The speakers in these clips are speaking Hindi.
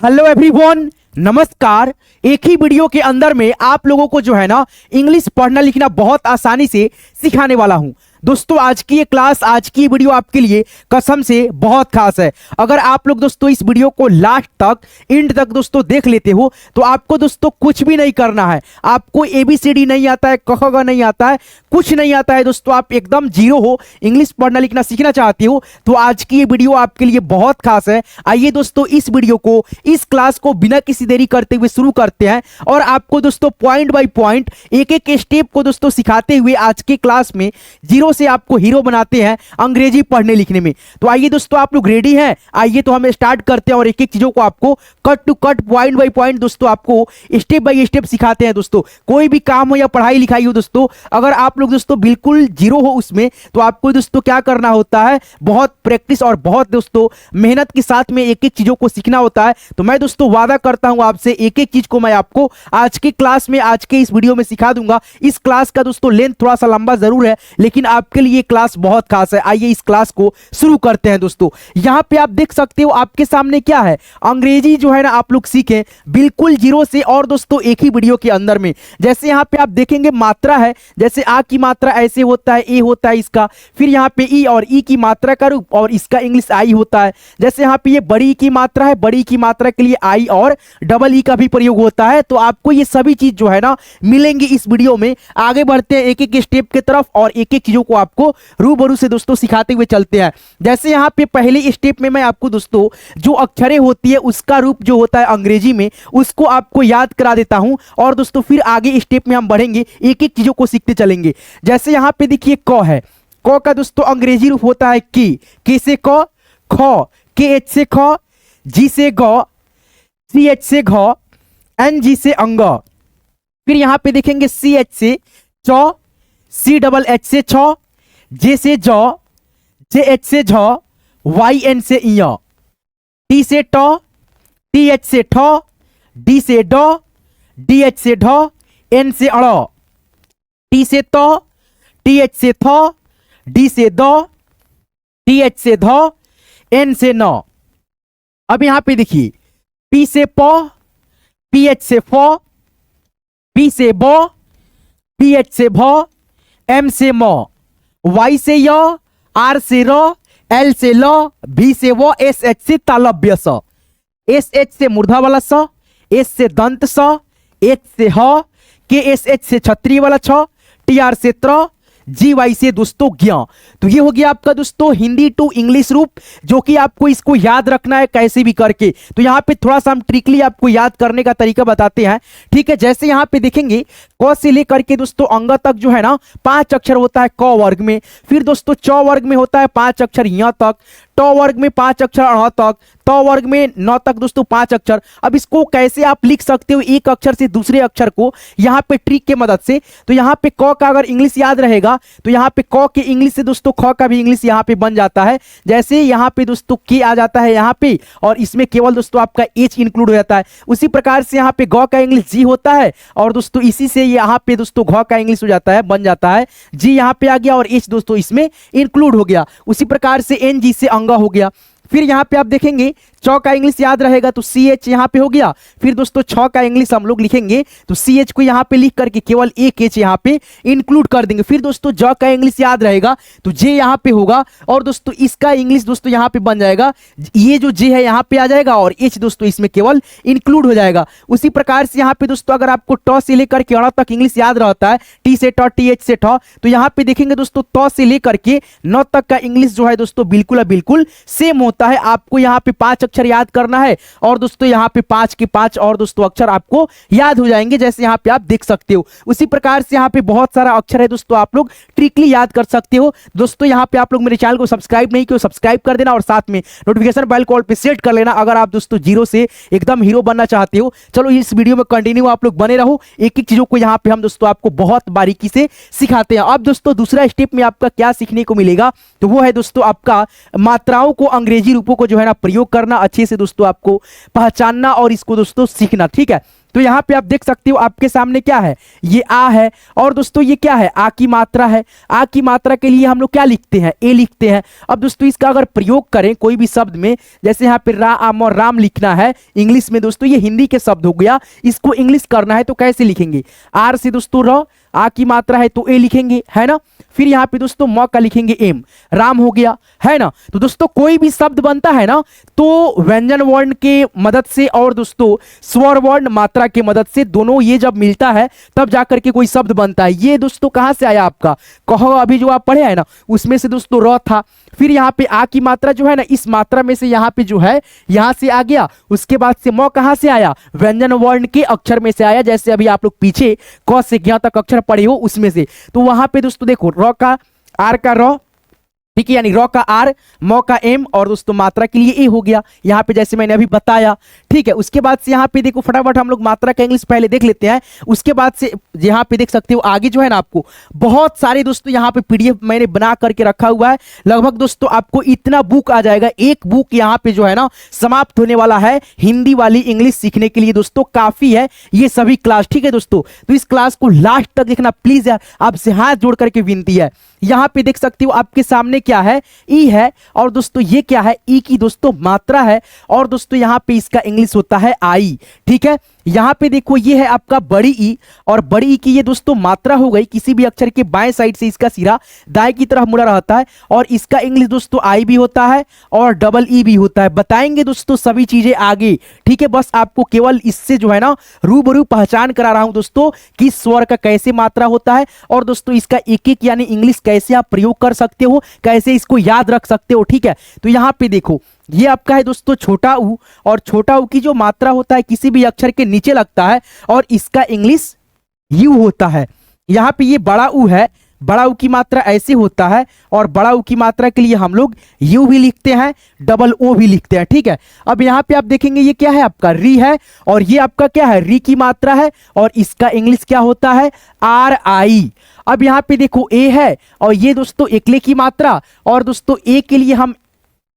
हेलो एवरीवन, नमस्कार। एक ही वीडियो के अंदर में आप लोगों को जो है ना इंग्लिश पढ़ना लिखना बहुत आसानी से सिखाने वाला हूं। दोस्तों आज की ये क्लास, आज की वीडियो आपके लिए कसम से बहुत खास है। अगर आप लोग दोस्तों इस वीडियो को लास्ट तक, एंड तक दोस्तों देख लेते हो तो आपको दोस्तों कुछ भी नहीं करना है। आपको ABCD नहीं आता है, क ख ग नहीं आता है, कुछ नहीं आता है दोस्तों। आप एकदम जीरो हो, इंग्लिश पढ़ना लिखना सीखना चाहते हो तो आज की ये वीडियो आपके लिए बहुत खास है। आइए दोस्तों इस वीडियो को, इस क्लास को बिना किसी देरी करते हुए शुरू करते हैं और आपको दोस्तों पॉइंट बाय पॉइंट एक एक स्टेप को दोस्तों सिखाते हुए आज की क्लास में जीरो से आपको हीरो बनाते हैं अंग्रेजी पढ़ने लिखने में। तो आइए दोस्तों, आप लोग रेडी हैं? आइए तो हम स्टार्ट करते हैं और एक एक चीजों को आपको cut to cut, point by point दोस्तों आपको स्टेप बाय स्टेप सिखाते हैं। दोस्तों कोई भी काम हो या पढ़ाई लिखाई हो दोस्तों, अगर आप लोग दोस्तों बिल्कुल जीरो हो उसमें तो आपको दोस्तों क्या करना होता है, बहुत प्रैक्टिस और बहुत दोस्तों मेहनत के साथ में एक एक चीजों को सीखना होता है। तो मैं दोस्तों वादा करता हूं आपसे, एक एक चीज को मैं आपको आज की क्लास में, आज के इस वीडियो में सिखा दूंगा। इस क्लास का दोस्तों लेंथ थोड़ा सा लंबा जरूर है लेकिन आपके लिए क्लास बहुत खास है। आइए इस क्लास को शुरू करते हैं। दोस्तों यहां पे आप देख सकते हो आपके सामने क्या है, अंग्रेजी जो है ना आप लोग सीखें बिल्कुल जीरो से। और दोस्तों एक ही वीडियो के अंदर में जैसे यहां पे आप देखेंगे मात्रा है, जैसे आ की मात्रा ऐसे होता है, ए होता है इसका, फिर यहां पे ई और ई की मात्रा का रूप और इसका इंग्लिश आई होता है। जैसे यहां पे ये बड़ी की मात्रा है, बड़ी की मात्रा के लिए आई और डबल ई का भी प्रयोग होता है। तो आपको ये सभी चीज जो है ना मिलेंगी इस वीडियो में। आगे बढ़ते हैं एक एक स्टेप की तरफ और एक एक चीजों को आपको रूबरू से दोस्तों सिखाते हुए चलते हैं। जैसे यहां पे पहले स्टेप में मैं आपको दोस्तों जो अक्षरें होती है उसका रूप जो होता है अंग्रेजी में उसको आपको याद करा देता हूं और दोस्तों फिर आगे स्टेप में हम बढ़ेंगे, एक एक चीजों को सीखते चलेंगे। जैसे यहां पे देखिए क है, क का दोस्तों अंग्रेजी रूप होता है की से क, ख के एच से ख, जी से ग, सी एच से घ, एन जी से अंग। फिर यहां पे देखेंगे सी एच से च, सी डबल एच से छ, जे से ज, जे एच से झ, वाई एन से इय, टी से ट, टी एच से ठ, डी से ड, डी एच से ढ, एन से अड़, टी से त, टी एच से थ, डी से द, टी एच से ध, एन से न। अब यहां पे देखिए पी से प, पी एच से फ, बी से ब, पी एच से भ, एम से म, वाई से य, आर से र, एल से ल, भी से व, एस एच से तालव्य स, एस एच से मूर्धा वाला स, एस से दंत स, एच से ह, के एस एच से छत्री वाला छ, टी आर से त्र, जी वाई से दोस्तों ज्ञ। तो ये हो गया आपका दोस्तों हिंदी टू इंग्लिश रूप, जो कि आपको इसको याद रखना है कैसे भी करके। तो यहाँ पे थोड़ा सा हम ट्रिकली आपको याद करने का तरीका बताते हैं, ठीक है। जैसे यहाँ पे देखेंगे क से लेकर के दोस्तों अंग तक जो है ना 5 अक्षर होता है क वर्ग में, फिर दोस्तों च वर्ग में होता है 5 अक्षर य तक, ट वर्ग में 5 अक्षर अ तक, त वर्ग में 9 तक दोस्तों 5 अक्षर। अब इसको कैसे आप लिख सकते हो एक अक्षर से दूसरे अक्षर को, यहाँ पे ट्रिक के मदद से। तो यहाँ पे क का अगर इंग्लिश याद रहेगा तो यहाँ पे क के इंग्लिश से दोस्तों ख का भी इंग्लिश यहाँ पे बन जाता है। जैसे यहाँ पे दोस्तों के आ जाता है यहाँ पे और इसमें केवल दोस्तों आपका एच इंक्लूड हो जाता है। उसी प्रकार से यहाँ पे ग का इंग्लिश जी होता है और दोस्तों इसी से यहाँ पे दोस्तों घ का इंग्लिश हो जाता है, बन जाता है। जी यहाँ पे आ गया और एच दोस्तों इसमें इंक्लूड हो गया। उसी प्रकार से एन जी से अंग हो गया। फिर यहाँ पे आप देखेंगे च का इंग्लिश याद रहेगा तो सी एच यहाँ पे हो गया। फिर दोस्तों छ का इंग्लिश हम लोग लिखेंगे तो सी एच को यहाँ पे लिख करके केवल एक एच यहाँ पे इंक्लूड कर देंगे। फिर दोस्तों ज का इंग्लिश याद रहेगा तो जे यहाँ पे होगा और दोस्तों इसका इंग्लिश दोस्तों यहाँ पे बन जाएगा, ये जो जे है यहाँ पे आ जाएगा और एच दोस्तों इसमें केवल इंक्लूड हो जाएगा। उसी प्रकार से यहाँ पे दोस्तों अगर आपको ट से लेकर के अड़ तक इंग्लिश याद रहता है, टी से ट, टी एच से ठ, तो यहाँ पे देखेंगे दोस्तों त से लेकर के न तक का इंग्लिश जो है दोस्तों बिल्कुल सेम होता है। आपको यहाँ पे 5 अक्षर याद करना है और दोस्तों यहाँ पे 5 के 5 और दोस्तों अक्षर आपको याद हो जाएंगे, जैसे यहाँ पे आप देख सकते हो। उसी प्रकार से यहाँ पे बहुत सारा अक्षर है दोस्तों, आप लोग ट्रिकली याद कर सकते हो। दोस्तों यहाँ पे आप लोग मेरे चैनल को सब्सक्राइब नहीं किया, सब्सक्राइब कर देना और साथ में नोटिफिकेशन बेल कॉल पे सेट कर लेना अगर आप दोस्तों जीरो से एकदम हीरो बनना चाहते हो। चलो इस वीडियो में कंटिन्यू आप लोग बने रहो, एक एक चीजों को यहाँ पे हम दोस्तों आपको बहुत बारीकी से सिखाते हैं। अब दोस्तों दूसरा स्टेप में आपका क्या सीखने को मिलेगा तो वो है दोस्तों आपका मात्राओं को, अंग्रेजी रूपों को जो है ना प्रयोग करना, अच्छे से दोस्तों आपको पहचानना और इसको दोस्तों सीखना, ठीक है। तो यहाँ पे आप देख सकते हो आपके सामने क्या है, ये आ है। और दोस्तों ये क्या है, आ की मात्रा है। आ की मात्रा के लिए हम लोग क्या लिखते हैं, ए लिखते हैं। अब दोस्तों इसका अगर प्रयोग करें कोई भी शब्द में, जैसे यहाँ पे राम और राम लिखना है इंग्लिश में दोस्तों, ये हिंदी के शब्द हो गया, इसको इंग्लिश करना है तो कैसे लिखेंगे, आर से दोस्तों र, आ की मात्रा है तो ए लिखेंगे, है ना। फिर यहाँ पे दोस्तों म का लिखेंगे एम, राम हो गया, है ना। तो दोस्तों कोई भी शब्द बनता है ना तो व्यंजन वर्ण के मदद से और दोस्तों स्वर वर्ण मात्रा के मदद से, दोनों ये जब मिलता है तब जाकर के कोई शब्द बनता है। ये दोस्तों कहां से आया आपका, कहो अभी जो आप पढ़े हैं ना उसमें से दोस्तों र था। फिर यहाँ पे आ की मात्रा जो है ना, इस मात्रा में से यहाँ पे जो है यहां से आ गया। उसके बाद से म कहां से आया, व्यंजन वर्ण के अक्षर में से आया। जैसे अभी आप लोग पीछे क से ज्ञ तक अक्षर पढ़े हो उसमें से, तो वहां पे दोस्तों देखो र का, आर का र, ठीक है, यानी र का आर, म का एम, और दोस्तों मात्रा के लिए ए हो गया यहाँ पे, जैसे मैंने अभी बताया। ठीक है, उसके बाद से यहाँ पे देखो फटाफट हम लोग मात्रा का इंग्लिश पहले देख लेते हैं। उसके बाद से यहाँ पे देख सकते हो आगे जो है ना आपको बहुत सारे दोस्तों यहाँ पे पीडीएफ मैंने बना करके रखा हुआ है। लगभग दोस्तों आपको इतना बुक आ जाएगा, एक बुक यहाँ पे जो है ना समाप्त होने वाला है हिंदी वाली इंग्लिश सीखने के लिए दोस्तों, काफी है ये सभी क्लास। ठीक है दोस्तों, तो इस क्लास को लास्ट तक देखना प्लीज यार, आपसे हाथ जोड़ करके विनती है। यहाँ पे देख सकते हो आपके सामने क्या है, ई है, और दोस्तों ये क्या है, ई की दोस्तों मात्रा है, और दोस्तों यहाँ पे इसका इंग्लिश होता है आई। ठीक है, यहाँ पे देखो ये है आपका बड़ी ई, और बड़ी ई की ये दोस्तों मात्रा हो गई। किसी भी अक्षर के बाएं साइड से इसका सिरा दाएं की तरफ मुड़ा रहता है, और इसका इंग्लिश दोस्तों आई भी होता है और डबल ई भी होता है। बताएंगे दोस्तों सभी चीजें आगे। ठीक है, बस आपको केवल इससे जो है ना रूबरू पहचान करा रहा हूं दोस्तों कि स्वर का कैसे मात्रा होता है, और दोस्तों इसका एक एक यानी इंग्लिश कैसे आप प्रयोग कर सकते हो, कैसे इसको याद रख सकते हो। ठीक है, तो यहाँ पे देखो ये आपका है दोस्तों छोटा ऊ, और छोटा ऊ की जो मात्रा होता है किसी भी अक्षर के नीचे लगता है, और इसका इंग्लिश यू होता है। यहाँ पे ये बड़ा ऊ है, बड़ा ऊ की मात्रा ऐसे होता है, और बड़ा ऊ की मात्रा के लिए हम लोग यू भी लिखते हैं, डबल ओ भी लिखते हैं। ठीक है, अब यहाँ पे आप देखेंगे ये क्या है आपका री है, और ये आपका क्या है, री की मात्रा है, और इसका इंग्लिश क्या होता है, आर आई। अब यहाँ पे देखो ए है, और ये दोस्तों एकले की मात्रा, और दोस्तों ए के लिए हम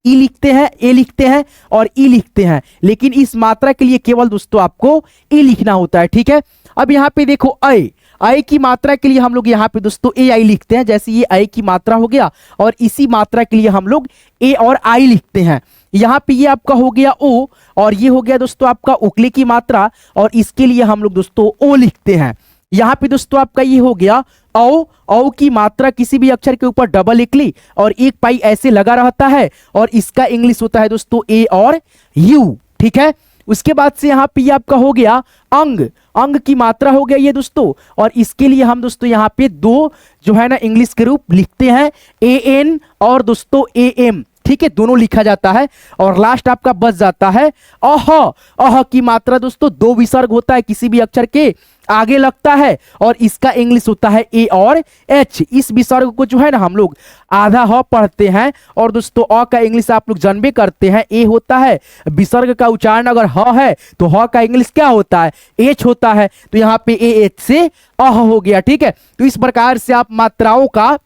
ई लिखते हैं, ए लिखते हैं और ई लिखते हैं, लेकिन इस मात्रा के लिए केवल दोस्तों आपको ई लिखना होता है। ठीक है, अब यहाँ पे देखो आई, आई की मात्रा के लिए हम लोग यहाँ पे दोस्तों ए आई लिखते हैं, जैसे ये आई की मात्रा हो गया, और इसी मात्रा के लिए हम लोग ए और आई लिखते हैं। यहाँ पे ये आपका हो गया ओ, और ये हो गया दोस्तों आपका उकले की मात्रा, और इसके लिए हम लोग दोस्तों ओ लिखते हैं। यहाँ पे दोस्तों आपका ये हो गया औ, औ की मात्रा किसी भी अक्षर के ऊपर डबल इकली और एक पाई ऐसे लगा रहता है, और इसका इंग्लिश होता है दोस्तों ए और यू। ठीक है, उसके बाद से यहाँ पे आपका हो गया अंग, अंग की मात्रा हो गया ये दोस्तों, और इसके लिए हम दोस्तों यहाँ पे दो जो है ना इंग्लिश के रूप लिखते हैं, ए एन और दोस्तों ए एम। ठीक है, दोनों लिखा जाता है, और लास्ट आपका बच जाता है अह। अह की मात्रा दोस्तों दो विसर्ग होता है, किसी भी अक्षर के आगे लगता है, और इसका इंग्लिश होता है ए और एच। इस विसर्ग को जो है ना हम लोग आधा ह पढ़ते हैं, और दोस्तों अ का इंग्लिश आप लोग जानबे करते हैं, ए होता है। विसर्ग का उच्चारण अगर ह है तो ह का इंग्लिश क्या होता है, एच होता है। तो यहाँ पे ए एच से अह हो गया। ठीक है, तो इस प्रकार से आप मात्राओं का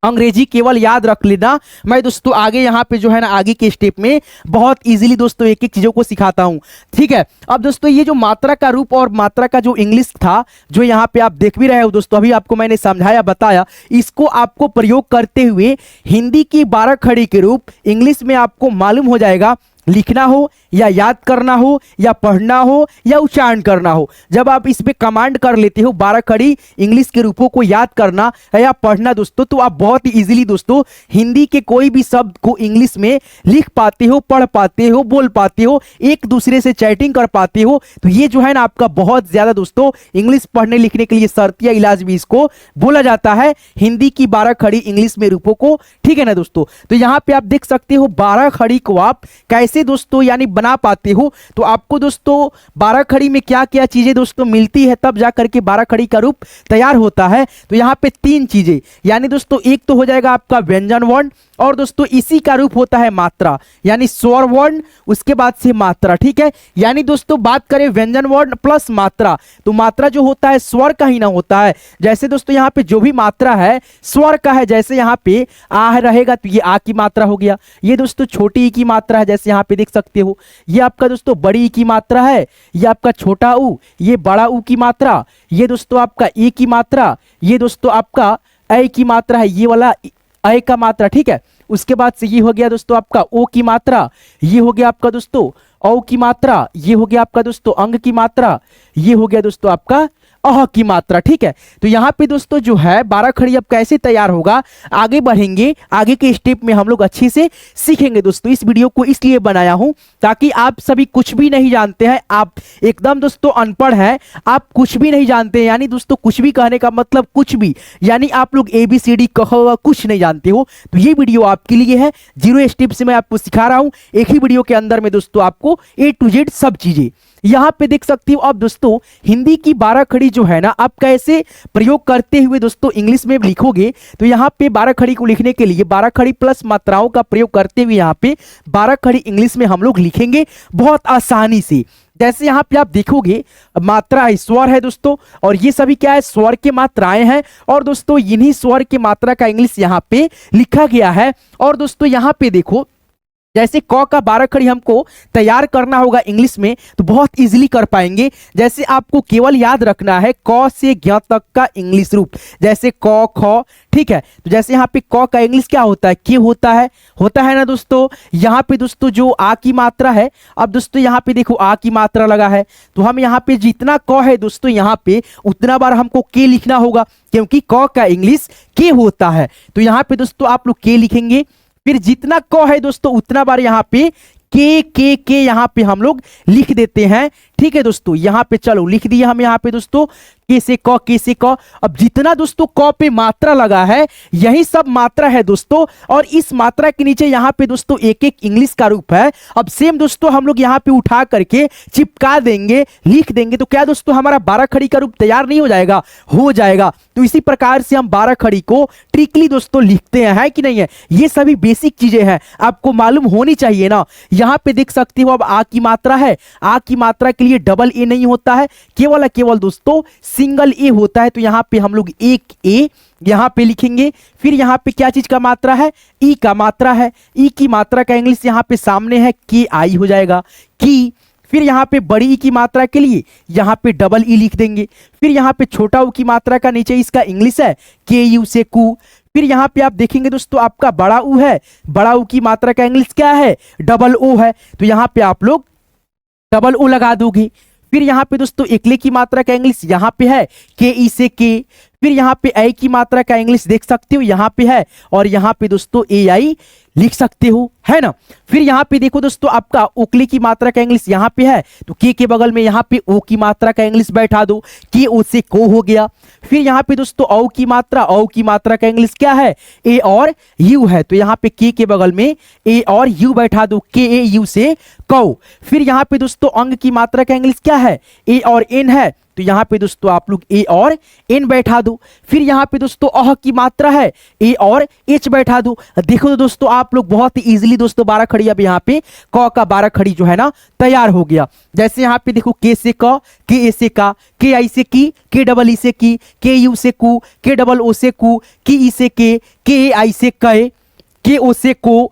अंग्रेजी केवल याद रख लेना। मैं दोस्तों आगे यहाँ पे जो है ना आगे के स्टेप में बहुत इजीली दोस्तों एक एक चीजों को सिखाता हूँ। ठीक है, अब दोस्तों ये जो मात्रा का रूप और मात्रा का जो इंग्लिश था, जो यहाँ पे आप देख भी रहे हो दोस्तों, अभी आपको मैंने समझाया बताया, इसको आपको प्रयोग करते हुए हिंदी की 12 खड़ी के रूप इंग्लिश में आपको मालूम हो जाएगा। लिखना हो या याद करना हो या पढ़ना हो या उच्चारण करना हो, जब आप इस पे कमांड कर लेते हो 12 खड़ी इंग्लिश के रूपों को याद करना है या पढ़ना दोस्तों, तो आप बहुत ही इजीली दोस्तों हिंदी के कोई भी शब्द को इंग्लिश में लिख पाते हो, पढ़ पाते हो, बोल पाते हो, एक दूसरे से चैटिंग कर पाते हो। तो ये जो है ना आपका बहुत ज्यादा दोस्तों इंग्लिश पढ़ने लिखने के लिए शर्तिया इलाज भी इसको बोला जाता है, हिंदी की 12 खड़ी इंग्लिश में रूपों को। ठीक है ना दोस्तों, तो यहाँ पे आप देख सकते हो 12 खड़ी को आप कैसे दोस्तों यानी बना पाते हो। तो आपको दोस्तों 12 खड़ी में क्या क्या चीजें दोस्तों मिलती है, तब जाकर के 12 खड़ी का रूप तैयार होता है। तो यहाँ पे 3 चीजें, यानी दोस्तों एक तो हो जाएगा आपका व्यंजन वर्ण, और दोस्तों इसी का रूप होता है मात्रा, यानी स्वर वर्ण, उसके बाद से मात्रा। ठीक है, यानी दोस्तों बात करें व्यंजन वर्ण प्लस मात्रा, तो मात्रा जो होता है स्वर का ही ना होता है। जैसे दोस्तों यहाँ पे जो भी मात्रा है स्वर का है, जैसे यहाँ पे आ रहेगा तो ये आ की मात्रा हो गया, ये दोस्तों छोटी ई की मात्रा है, जैसे यहाँ पे देख सकते हो, ये आपका दोस्तों बड़ी ई की मात्रा है, ये आपका छोटा ऊ, ये बड़ा ऊ की मात्रा, ये दोस्तों आपका ए की मात्रा, ये दोस्तों आपका ए की मात्रा है, ये वाला ए का मात्रा, ठीक है। उसके बाद से ये हो गया दोस्तों आपका ओ की मात्रा, ये हो गया आपका दोस्तों औ की मात्रा, ये हो गया आपका दोस्तों अंग की मात्रा, ये हो गया दोस्तों आपका अह की मात्रा, ठीक है। तो यहाँ पे दोस्तों जो है 12 खड़ी अब कैसे तैयार होगा, आगे बढ़ेंगे, आगे के स्टेप में हम लोग अच्छे से सीखेंगे दोस्तों। इस वीडियो को इसलिए बनाया हूं ताकि आप सभी कुछ भी नहीं जानते हैं, आप एकदम दोस्तों अनपढ़ हैं, आप कुछ भी नहीं जानते हैं, यानी दोस्तों कुछ भी कहने का मतलब कुछ भी, यानी आप लोग ABCD कहो कुछ नहीं जानते हो, तो ये वीडियो आपके लिए है। 0 स्टेप से मैं आपको सिखा रहा हूं, एक ही वीडियो के अंदर में दोस्तों आपको A to Z सब चीजें। यहां पे देख सकती हो। अब दोस्तों हिंदी की 12 खड़ी जो है ना, आप कैसे प्रयोग करते हुए दोस्तों इंग्लिश में लिखोगे, तो यहां पे 12 खड़ी को लिखने के लिए 12 खड़ी प्लस मात्राओं का प्रयोग करते हुए यहां पे 12 खड़ी इंग्लिश में हम लोग लिखेंगे बहुत आसानी से। जैसे यहाँ पे आप देखोगे मात्रा है, स्वर है दोस्तों, और ये सभी क्या है, स्वर के मात्राएं हैं, और दोस्तों इन्हीं स्वर के मात्रा का इंग्लिश यहाँ पे लिखा गया है। और दोस्तों यहाँ पे देखो, जैसे क का 12 खड़ी हमको तैयार करना होगा इंग्लिश में, तो बहुत इजीली कर पाएंगे। जैसे आपको केवल याद रखना है क से ज्ञ तक का इंग्लिश रूप, जैसे क ख, ठीक है। तो जैसे यहाँ पे क का इंग्लिश क्या होता है, के होता है ना दोस्तों। यहाँ पे दोस्तों जो आ की मात्रा है, अब दोस्तों यहाँ पे देखो आ की मात्रा लगा है, तो हम यहाँ पे जितना क है दोस्तों यहाँ पे उतना बार हमको के लिखना होगा, क्योंकि क का इंग्लिश के होता है। तो यहाँ पे दोस्तों आप लोग के लिखेंगे, फिर जितना क है दोस्तों उतना बार यहाँ पे के यहाँ पे हम लोग लिख देते हैं, ठीक है दोस्तों। यहाँ पे चलो लिख दिए हम यहाँ पे दोस्तों के से क। अब जितना दोस्तों क पे मात्रा लगा है यही सब मात्रा है दोस्तों, और इस मात्रा के नीचे यहाँ पे दोस्तों एक एक इंग्लिश का रूप है। अब सेम दोस्तों हम लोग यहाँ पे उठा करके चिपका देंगे, लिख देंगे, तो क्या दोस्तों हमारा 12 खड़ी का रूप तैयार नहीं हो जाएगा, हो जाएगा। तो इसी प्रकार से हम 12 खड़ी को ट्रिकली दोस्तों लिखते हैं, है कि नहीं है। ये सभी बेसिक चीजें हैं, आपको मालूम होनी चाहिए ना। यहाँ पे देख सकते हो अब आ की मात्रा है, आ की मात्रा के लिए डबल ए नहीं होता है, केवल दोस्तों सिंगल ए होता है। तो यहाँ पे हम लोग एक ए यहाँ पे लिखेंगे। फिर यहाँ पे क्या चीज का मात्रा है, ई का मात्रा है, ई की मात्रा का इंग्लिश यहाँ पे सामने है के आई हो जाएगा, की। फिर यहाँ पे बड़ी ई की मात्रा के लिए यहाँ पे डबल ई लिख देंगे। फिर यहाँ पे छोटा ऊ की मात्रा का नीचे इसका इंग्लिश है के यू से कू। फिर यहाँ पे आप देखेंगे दोस्तों आपका बड़ा ऊ है, बड़ा ऊ की मात्रा का इंग्लिश क्या है, डबल ओ है, तो यहाँ पे आप लोग डबल ओ लगा दोगे। फिर यहाँ पे दोस्तों एकले की मात्रा का इंग्लिश यहाँ पे है के ई से के। फिर यहाँ पे ए की मात्रा का इंग्लिश देख सकते हो यहाँ पे है, और यहाँ पे दोस्तों ए आई लिख सकते हो, है ना। फिर यहाँ पे देखो दोस्तों आपका ओकले की मात्रा का इंग्लिश यहाँ पे है, तो के बगल में यहाँ पे ओ की मात्रा का इंग्लिश बैठा दो, के ओ से को हो गया। फिर यहाँ पे दोस्तों औ की मात्रा का इंग्लिश क्या है, ए और यू है, तो यहाँ पे के बगल में ए और यू बैठा दो, के ए यू से कौ। फिर यहाँ पे दोस्तों अंग की मात्रा का इंग्लिश क्या है, ए और एन है, तो यहाँ पे दोस्तों आप लोग ए और एन बैठा दो। फिर यहाँ पे दोस्तों अह की मात्रा है, ए और एच बैठा दो। देखो तो दोस्तों आप लोग बहुत ही इजीली दोस्तों 12 खड़ी अब यहाँ पे क का 12 खड़ी जो है ना तैयार हो गया। जैसे यहाँ पे देखो के से क, के ए से का, के आई से की, के डबल ई से की, के यू से कू, के डबल ओ से कू, के ई से के ए आई से कै, के ओ से को,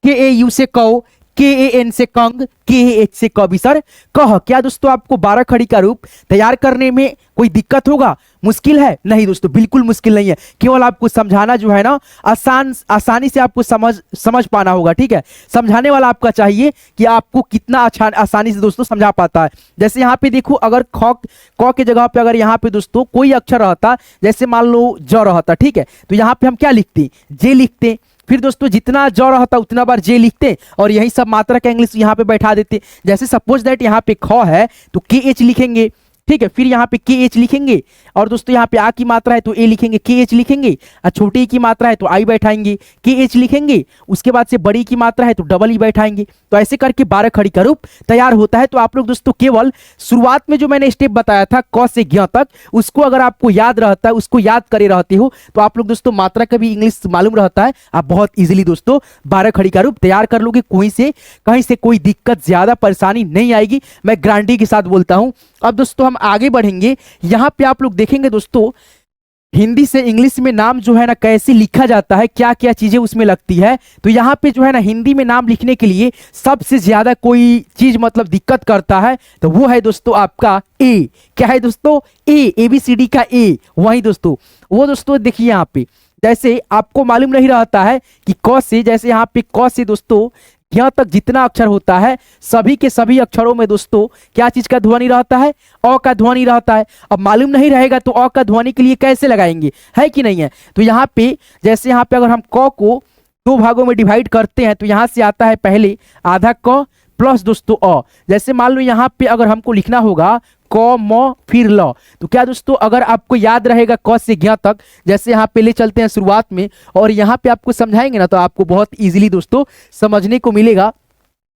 के ए यू से कौ, के ए एन से कंग, के ए एच से कविसर कह। क्या दोस्तों आपको 12 खड़ी का रूप तैयार करने में कोई दिक्कत होगा, मुश्किल है? नहीं दोस्तों, बिल्कुल मुश्किल नहीं है, केवल आपको समझाना जो है ना आसानी से आपको समझ पाना होगा, ठीक है। समझाने वाला आपका चाहिए कि आपको कितना आसानी से दोस्तों समझा पाता है। जैसे यहाँ पे देखो अगर क के जगह पे अगर यहाँ पे दोस्तों कोई अक्षर रहता, जैसे मान लो ज रहता, ठीक है, तो यहाँ पे हम क्या लिखते, जे लिखते। फिर दोस्तों जितना ज रहता उतना बार जे लिखते, और यही सब मात्रा का इंग्लिश यहाँ पे बैठा देते। जैसे सपोज दैट यहाँ पे ख है तो के एच लिखेंगे, ठीक है। फिर यहाँ पे के एच लिखेंगे, और दोस्तों यहाँ पे आ की मात्रा है तो ए लिखेंगे, के एच लिखेंगे। और छोटी ई की मात्रा है तो आई बैठाएंगे, के एच लिखेंगे। उसके बाद से बड़ी की मात्रा है तो डबल ई बैठाएंगे। तो ऐसे करके 12 खड़ी का रूप तैयार होता है। तो आप लोग दोस्तों केवल शुरुआत में जो मैंने स्टेप बताया था क से ज्ञ तक, उसको अगर आपको याद रहता है, उसको याद करे रहते हो, तो आप लोग दोस्तों मात्रा का भी इंग्लिश मालूम रहता है, आप बहुत इजीली दोस्तों 12 खड़ी का रूप तैयार कर लोगे। कहीं से कोई दिक्कत, ज्यादा परेशानी नहीं आएगी, मैं गारंटी के साथ बोलता हूं। अब दोस्तों हम आगे बढ़ेंगे। यहां पे आप लोग देखेंगे दोस्तों हिंदी से इंग्लिश में नाम जो है ना कैसे लिखा जाता है, क्या क्या चीजें उसमें लगती है। तो यहाँ पे जो है ना हिंदी में नाम लिखने के लिए सबसे ज्यादा कोई चीज मतलब दिक्कत करता है तो वो है दोस्तों आपका ए। क्या है दोस्तों? ABCD का ए। वही दोस्तों वो दोस्तों देखिए यहाँ पे जैसे आपको मालूम नहीं रहता है कि क से, जैसे यहाँ पे क से दोस्तों यहाँ तक जितना अक्षर होता है सभी के सभी अक्षरों में दोस्तों क्या चीज का ध्वनि रहता है? अ का ध्वनि रहता है। अब मालूम नहीं रहेगा तो अ का ध्वनि के लिए कैसे लगाएंगे, है कि नहीं है? तो यहाँ पे जैसे यहाँ पे अगर हम क को दो भागों में डिवाइड करते हैं तो यहाँ से आता है पहले आधा क प्लस दोस्तों अ। जैसे मान लो यहाँ पे अगर हमको लिखना होगा क म फिर ल, तो क्या दोस्तों अगर आपको याद रहेगा क से ज्ञ तक, जैसे यहाँ पे ले चलते हैं शुरुआत में और यहाँ पे आपको समझाएंगे ना तो आपको बहुत इजीली दोस्तों समझने को मिलेगा।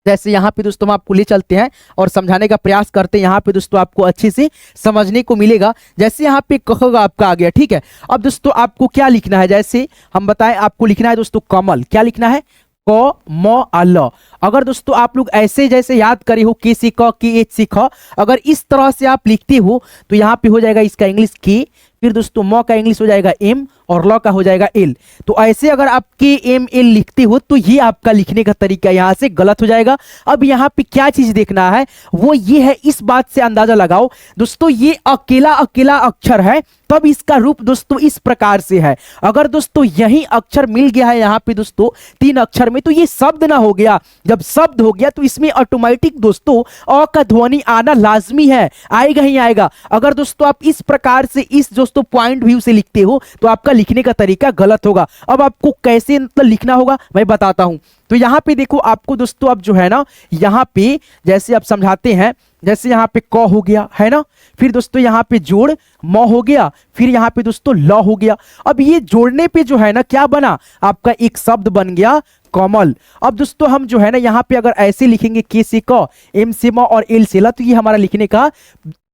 जैसे यहाँ पे दोस्तों हम आपको ले चलते हैं और समझाने का प्रयास करते हैं, यहाँ पे दोस्तों आपको अच्छे से समझने को मिलेगा। जैसे यहाँ पे कहोगा आपका आ गया, ठीक है। अब दोस्तों आपको क्या लिखना है, जैसे हम बताएं आपको लिखना है दोस्तों कमल। क्या लिखना है? क म ल। अगर दोस्तों आप लोग ऐसे जैसे याद करे हो के से क के एच से ख, अगर इस तरह से आप लिखते हो तो यहाँ पे हो जाएगा इसका इंग्लिश के, फिर दोस्तों म का इंग्लिश हो जाएगा एम और ल का हो जाएगा एल। तो ऐसे अगर आप KML लिखते हो तो ये आपका लिखने का तरीका यहाँ से गलत हो जाएगा। अब यहाँ पे क्या चीज देखना है वो ये है, इस बात से अंदाजा लगाओ दोस्तों ये अकेला अकेला अक्षर है तब इसका रूप दोस्तों इस प्रकार से है। अगर दोस्तों यही अक्षर मिल गया है यहाँ पे दोस्तों 3 अक्षर में तो ये शब्द ना हो गया। जब शब्द हो गया तो इसमें ऑटोमेटिक दोस्तों अ का ध्वनि आना लाजमी है, आएगा ही आएगा। अगर दोस्तों आप इस प्रकार से इस दोस्तों पॉइंट व्यू से लिखते हो तो आपका लिखने का तरीका गलत होगा। अब आपको कैसे मतलब लिखना होगा मैं बताता हूं। तो यहाँ पे देखो आपको दोस्तों अब जो है ना यहाँ पे जैसे आप समझाते हैं, जैसे यहाँ पे क हो गया है ना, फिर दोस्तों यहाँ पे जोड़ म हो गया, फिर यहाँ पे दोस्तों ल हो गया। अब ये जोड़ने पे जो है ना क्या बना, आपका एक शब्द बन गया कमल। अब दोस्तों हम जो है ना यहाँ पे अगर ऐसे लिखेंगे के से क, एम से म और एल से ल, तो ये हमारा लिखने का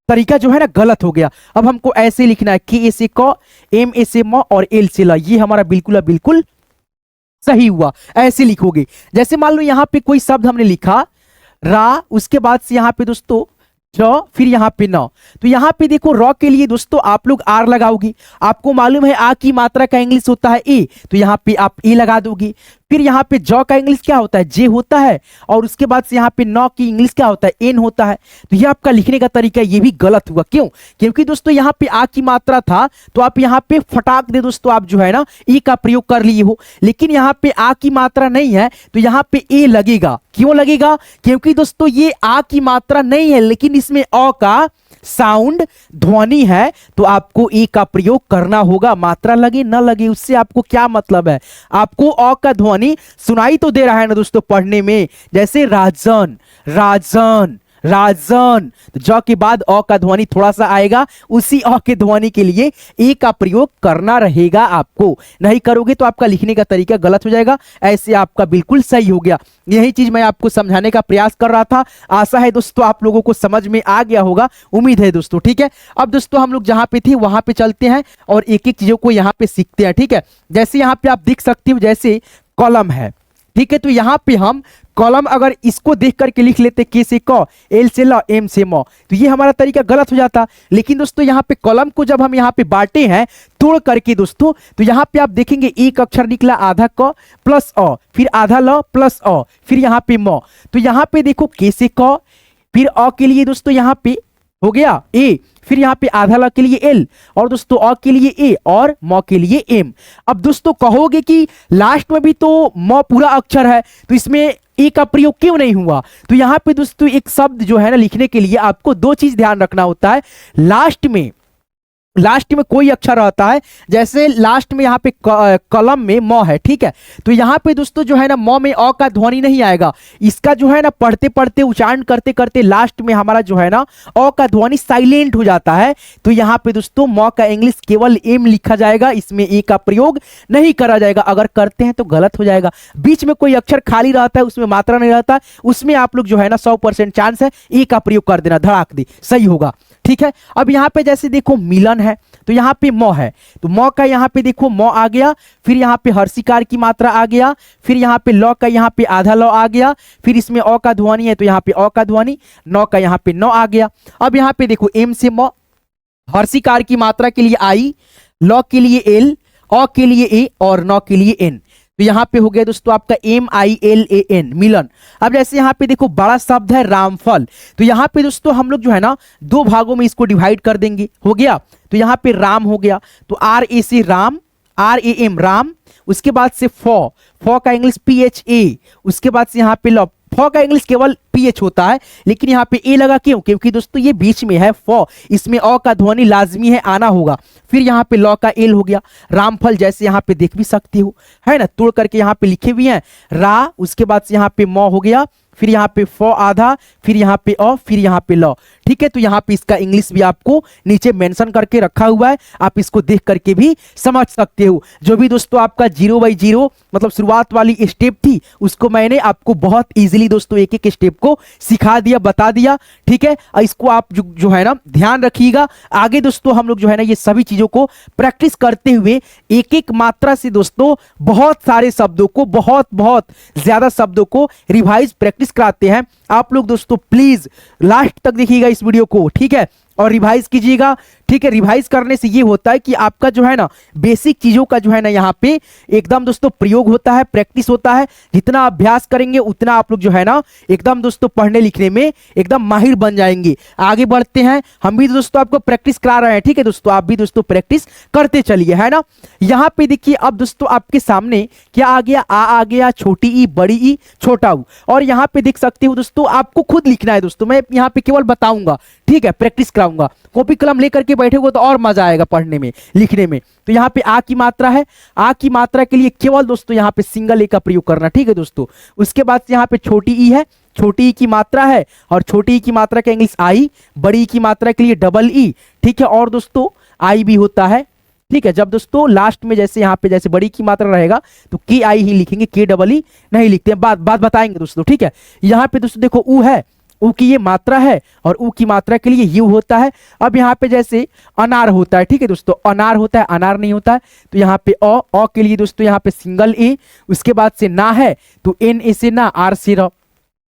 तरीका जो है ना गलत हो गया। अब हमको ऐसे लिखना है के से क, एम ए से म और एल से ल, ये हमारा बिल्कुल सही हुआ। ऐसे लिखोगे जैसे मान लो यहाँ पे कोई शब्द हमने लिखा रा, उसके बाद से यहाँ पे दोस्तों र, फिर यहाँ पे न, तो यहाँ पे देखो र के लिए दोस्तों आप लोग आर लगाओगी। आपको मालूम है आ की मात्रा का इंग्लिश होता है ए, तो यहाँ पे आप ए लगा दोगी। फिर यहाँ पे ज का इंग्लिश क्या होता है? जे होता है। और उसके बाद से यहाँ पे न की इंग्लिश क्या होता है? एन होता है। तो ये आपका लिखने का तरीका ये भी गलत हुआ। क्यों? क्योंकि दोस्तों यहाँ पे आ की मात्रा था तो आप यहाँ पे फटाक दे दोस्तों आप जो है ना ई का प्रयोग कर लिए हो, लेकिन यहाँ पे आ की मात्रा नहीं है तो यहाँ पे ए लगेगा। क्यों लगेगा? क्योंकि दोस्तों ये आ की मात्रा नहीं है लेकिन इसमें अ का साउंड ध्वनि है तो आपको ए का प्रयोग करना होगा। मात्रा लगे न लगे उससे आपको क्या मतलब है, आपको अ का ध्वनि सुनाई तो दे रहा है ना दोस्तों पढ़ने में। जैसे राजन, राजन, राजन, तो ज के बाद अ का ध्वनि थोड़ा सा आएगा, उसी अ के ध्वनि के लिए ए का प्रयोग करना रहेगा। आपको नहीं करोगे तो आपका लिखने का तरीका गलत हो जाएगा। ऐसे आपका बिल्कुल सही हो गया। यही चीज मैं आपको समझाने का प्रयास कर रहा था। आशा है दोस्तों आप लोगों को समझ में आ गया होगा, उम्मीद है दोस्तों। ठीक है, अब दोस्तों हम लोग जहां पे थे वहां पे चलते हैं और एक एक चीजों को यहाँ पे सीखते हैं। ठीक है, जैसे यहाँ पे आप देख सकते हो जैसे कॉलम है, ठीक है, तो यहाँ पे हम कॉलम अगर इसको देख करके लिख लेते के से क, एल से ल, एम से म, तो ये हमारा तरीका गलत हो जाता। लेकिन दोस्तों यहाँ पे कॉलम को जब हम यहाँ पे बांटे हैं तोड़ करके दोस्तों, तो यहाँ पे आप देखेंगे एक अक्षर निकला आधा क प्लस अ, फिर आधा ल प्लस अ, फिर यहाँ पे म। तो यहाँ पे देखो के से क, फिर अ के लिए दोस्तों यहाँ पे हो गया ए, फिर यहाँ पे आधा ल के लिए एल, और दोस्तों अ के लिए ए और म के लिए एम। अब दोस्तों कहोगे कि लास्ट में भी तो म पूरा अक्षर है तो इसमें ए का प्रयोग क्यों नहीं हुआ? तो यहाँ पे दोस्तों एक शब्द जो है ना लिखने के लिए आपको दो चीज ध्यान रखना होता है। लास्ट में कोई अक्षर रहता है, जैसे लास्ट में यहाँ पे कलम में म है, ठीक है, तो यहाँ पे दोस्तों जो है ना म में अ का ध्वनि नहीं आएगा। इसका जो है ना पढ़ते पढ़ते उच्चारण करते करते लास्ट में हमारा जो है ना अ का ध्वनि साइलेंट हो जाता है। तो यहाँ पे दोस्तों म का इंग्लिश केवल एम लिखा जाएगा, इसमें ए का प्रयोग नहीं करा जाएगा। अगर करते हैं तो गलत हो जाएगा। बीच में कोई अक्षर खाली रहता है, उसमें मात्रा नहीं रहता, उसमें आप लोग जो है ना 100% चांस है ए का प्रयोग कर देना, धड़ाक दे, सही होगा। ठीक है, अब यहाँ पे जैसे देखो मिलन है तो यहाँ पे म है, तो म का यहाँ पे देखो म आ गया, फिर यहाँ पे हर्षिकार की मात्रा आ गया, फिर यहाँ पे ल का यहाँ पे आधा ल आ गया, फिर इसमें अ का ध्वनि है तो यहाँ पे अ का ध्वनि, न का यहाँ पे न आ गया। अब यहाँ पे देखो एम से म, हर्षिकार की मात्रा के लिए आई, लॉ के लिए एल, ओ के लिए ए और नौ के लिए एन। तो यहाँ पे हो गया दोस्तों आपका MILAN मिलन। अब जैसे यहाँ पे देखो बड़ा शब्द है रामफल, तो यहाँ पे दोस्तों हम लोग जो है ना दो भागों में इसको डिवाइड कर देंगे, हो गया। तो यहाँ पे राम हो गया, तो RA से राम, RAM राम, उसके बाद से फॉ का इंग्लिश PHA, उसके बाद से यहाँ पे लॉ, फॉ का इंग्लिश केवल PH होता है, लेकिन यहाँ पे ए लगा क्यों? क्योंकि दोस्तों ये बीच में है फॉ, इसमें अ का ध्वनि लाजमी है, आना होगा। फिर यहाँ पे लॉ का एल हो गया, रामफल जैसे यहाँ पे देख भी सकते हो, है ना, तोड़ करके यहाँ पे लिखे हुए हैं रा, उसके बाद से यहाँ पे मॉ हो गया, फिर यहाँ पे फॉ आधा, फिर यहाँ पे अ, फिर यहाँ पे लॉ। ठीक है, तो यहाँ पे इसका इंग्लिश भी आपको नीचे मेंशन करके रखा हुआ है, आप इसको देख करके भी समझ सकते हो। जो भी दोस्तों आपका 0 by 0 मतलब शुरुआत वाली स्टेप थी, उसको मैंने आपको बहुत इजीली दोस्तों एक एक स्टेप को सिखा दिया, बता दिया। ठीक है, और इसको आप जो है ना ध्यान रखिएगा। आगे दोस्तों हम लोग जो है ना ये सभी चीजों को प्रैक्टिस करते हुए एक एक मात्रा से दोस्तों बहुत सारे शब्दों को, बहुत बहुत ज्यादा शब्दों को रिवाइज प्रैक्टिस कराते हैं। आप लोग दोस्तों प्लीज लास्ट तक देखिएगा इस वीडियो को, ठीक है, और रिवाइज कीजिएगा। ठीक है, रिवाइज करने से ये होता है कि आपका जो है ना बेसिक चीजों का जो है ना यहाँ पे एकदम दोस्तों प्रयोग होता है, प्रैक्टिस होता है। जितना अभ्यास करेंगे उतना आप लोग जो है ना एकदम दोस्तों पढ़ने लिखने में एकदम माहिर बन जाएंगे। आगे बढ़ते हैं, हम भी दोस्तों आपको प्रैक्टिस करा रहे हैं। ठीक है दोस्तों, आप भी दोस्तों प्रैक्टिस करते चलिए, है ना। यहाँ पे देखिए अब दोस्तों आपके सामने क्या आ गया, आ गया, छोटी ई, बड़ी ई, छोटा ऊ, और यहाँ पे देख सकते हो दोस्तों आपको खुद लिखना है दोस्तों, मैं यहाँ पे केवल बताऊंगा, ठीक है, प्रैक्टिस कराऊंगा। कॉपी कलम लेकर के बैठे हो तो और मजा आएगा पढ़ने में, लिखने में। तो यहाँ पे आ की मात्रा है, आ की मात्रा के लिए केवल दोस्तों यहाँ पे सिंगल ए का प्रयोग करना, ठीक है दोस्तों। उसके बाद यहाँ पे छोटी ई है, छोटी ई की मात्रा है, और छोटी ई की मात्रा का इंग्लिश आई, बड़ी ई की मात्रा के लिए डबल ई, ठीक है, और दोस्तों आई भी होता है। ठीक है, जब दोस्तों लास्ट में जैसे यहाँ पे जैसे बड़ी की मात्रा रहेगा तो के आई ही लिखेंगे, के डबल ई नहीं लिखते हैं, बात बताएंगे दोस्तों। ठीक है, यहाँ पे दोस्तों देखो ऊ है, ऊ की ये मात्रा है, और ऊ की मात्रा के लिए यू होता है। अब यहाँ पे जैसे अनार होता है, ठीक है दोस्तों, अनार होता है, अनार नहीं होता है, तो यहाँ पे अ के लिए दोस्तों यहाँ पे सिंगल ए, उसके बाद से ना है तो एन ए से ना, आर से र।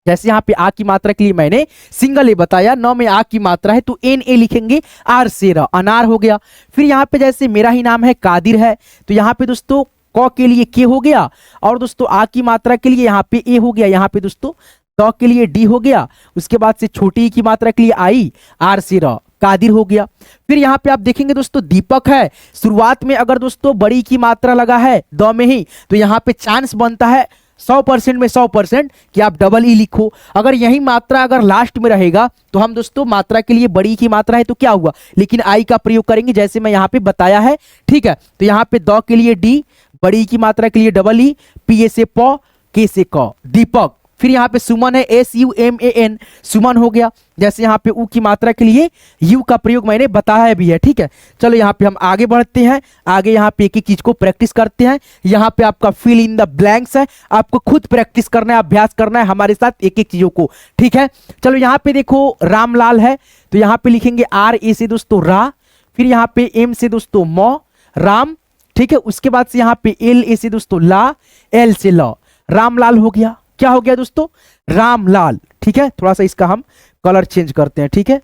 जैसे यहाँ पे आ की मात्रा के लिए मैंने सिंगल ए बताया, न में आ की मात्रा है तो एन ए लिखेंगे, आर से र, अनार हो गया। फिर यहाँ पे जैसे मेरा ही नाम है कादिर है, तो यहाँ पे दोस्तों क के लिए के हो गया, और दोस्तों आ की मात्रा के लिए यहाँ पे ए हो गया, यहाँ पे दोस्तों द के लिए डी हो गया, उसके बाद से छोटी की मात्रा के लिए आई, आर से र, कादिर हो गया। फिर यहाँ पे आप देखेंगे दोस्तों दीपक है, शुरुआत में अगर दोस्तों बड़ी की मात्रा लगा है द में ही, तो यहाँ पे चांस बनता है 100% में 100% कि आप डबल ई लिखो। अगर यही मात्रा अगर लास्ट में रहेगा तो हम दोस्तों मात्रा के लिए बड़ी की मात्रा है तो क्या हुआ, लेकिन आई का प्रयोग करेंगे जैसे मैं यहाँ पे बताया है। ठीक है, तो यहाँ पे द के लिए डी, बड़ी की मात्रा के लिए डबल ई, पी ए से प, के से क, दीपक। फिर यहाँ पे सुमन है, SUMAN, सुमन हो गया। जैसे यहाँ पे ऊ की मात्रा के लिए यू का प्रयोग मैंने बताया भी है। ठीक है, चलो यहाँ पे हम आगे बढ़ते हैं, आगे यहाँ पे एक एक चीज को प्रैक्टिस करते हैं। यहाँ पे आपका फिल इन द ब्लैंक्स है, आपको खुद प्रैक्टिस करना है, अभ्यास करना है हमारे साथ एक एक चीजों को। ठीक है, चलो यहाँ पे देखो रामलाल है, तो यहाँ पे लिखेंगे RA से दोस्तों रा, फिर यहाँ पे M से दोस्तों मौ, राम। ठीक है, उसके बाद से यहाँ पे LA से दोस्तों ला, L से लॉ, रामलाल हो गया। क्या हो गया दोस्तों, रामलाल। ठीक है, थोड़ा सा इसका हम कलर चेंज करते हैं। ठीक है,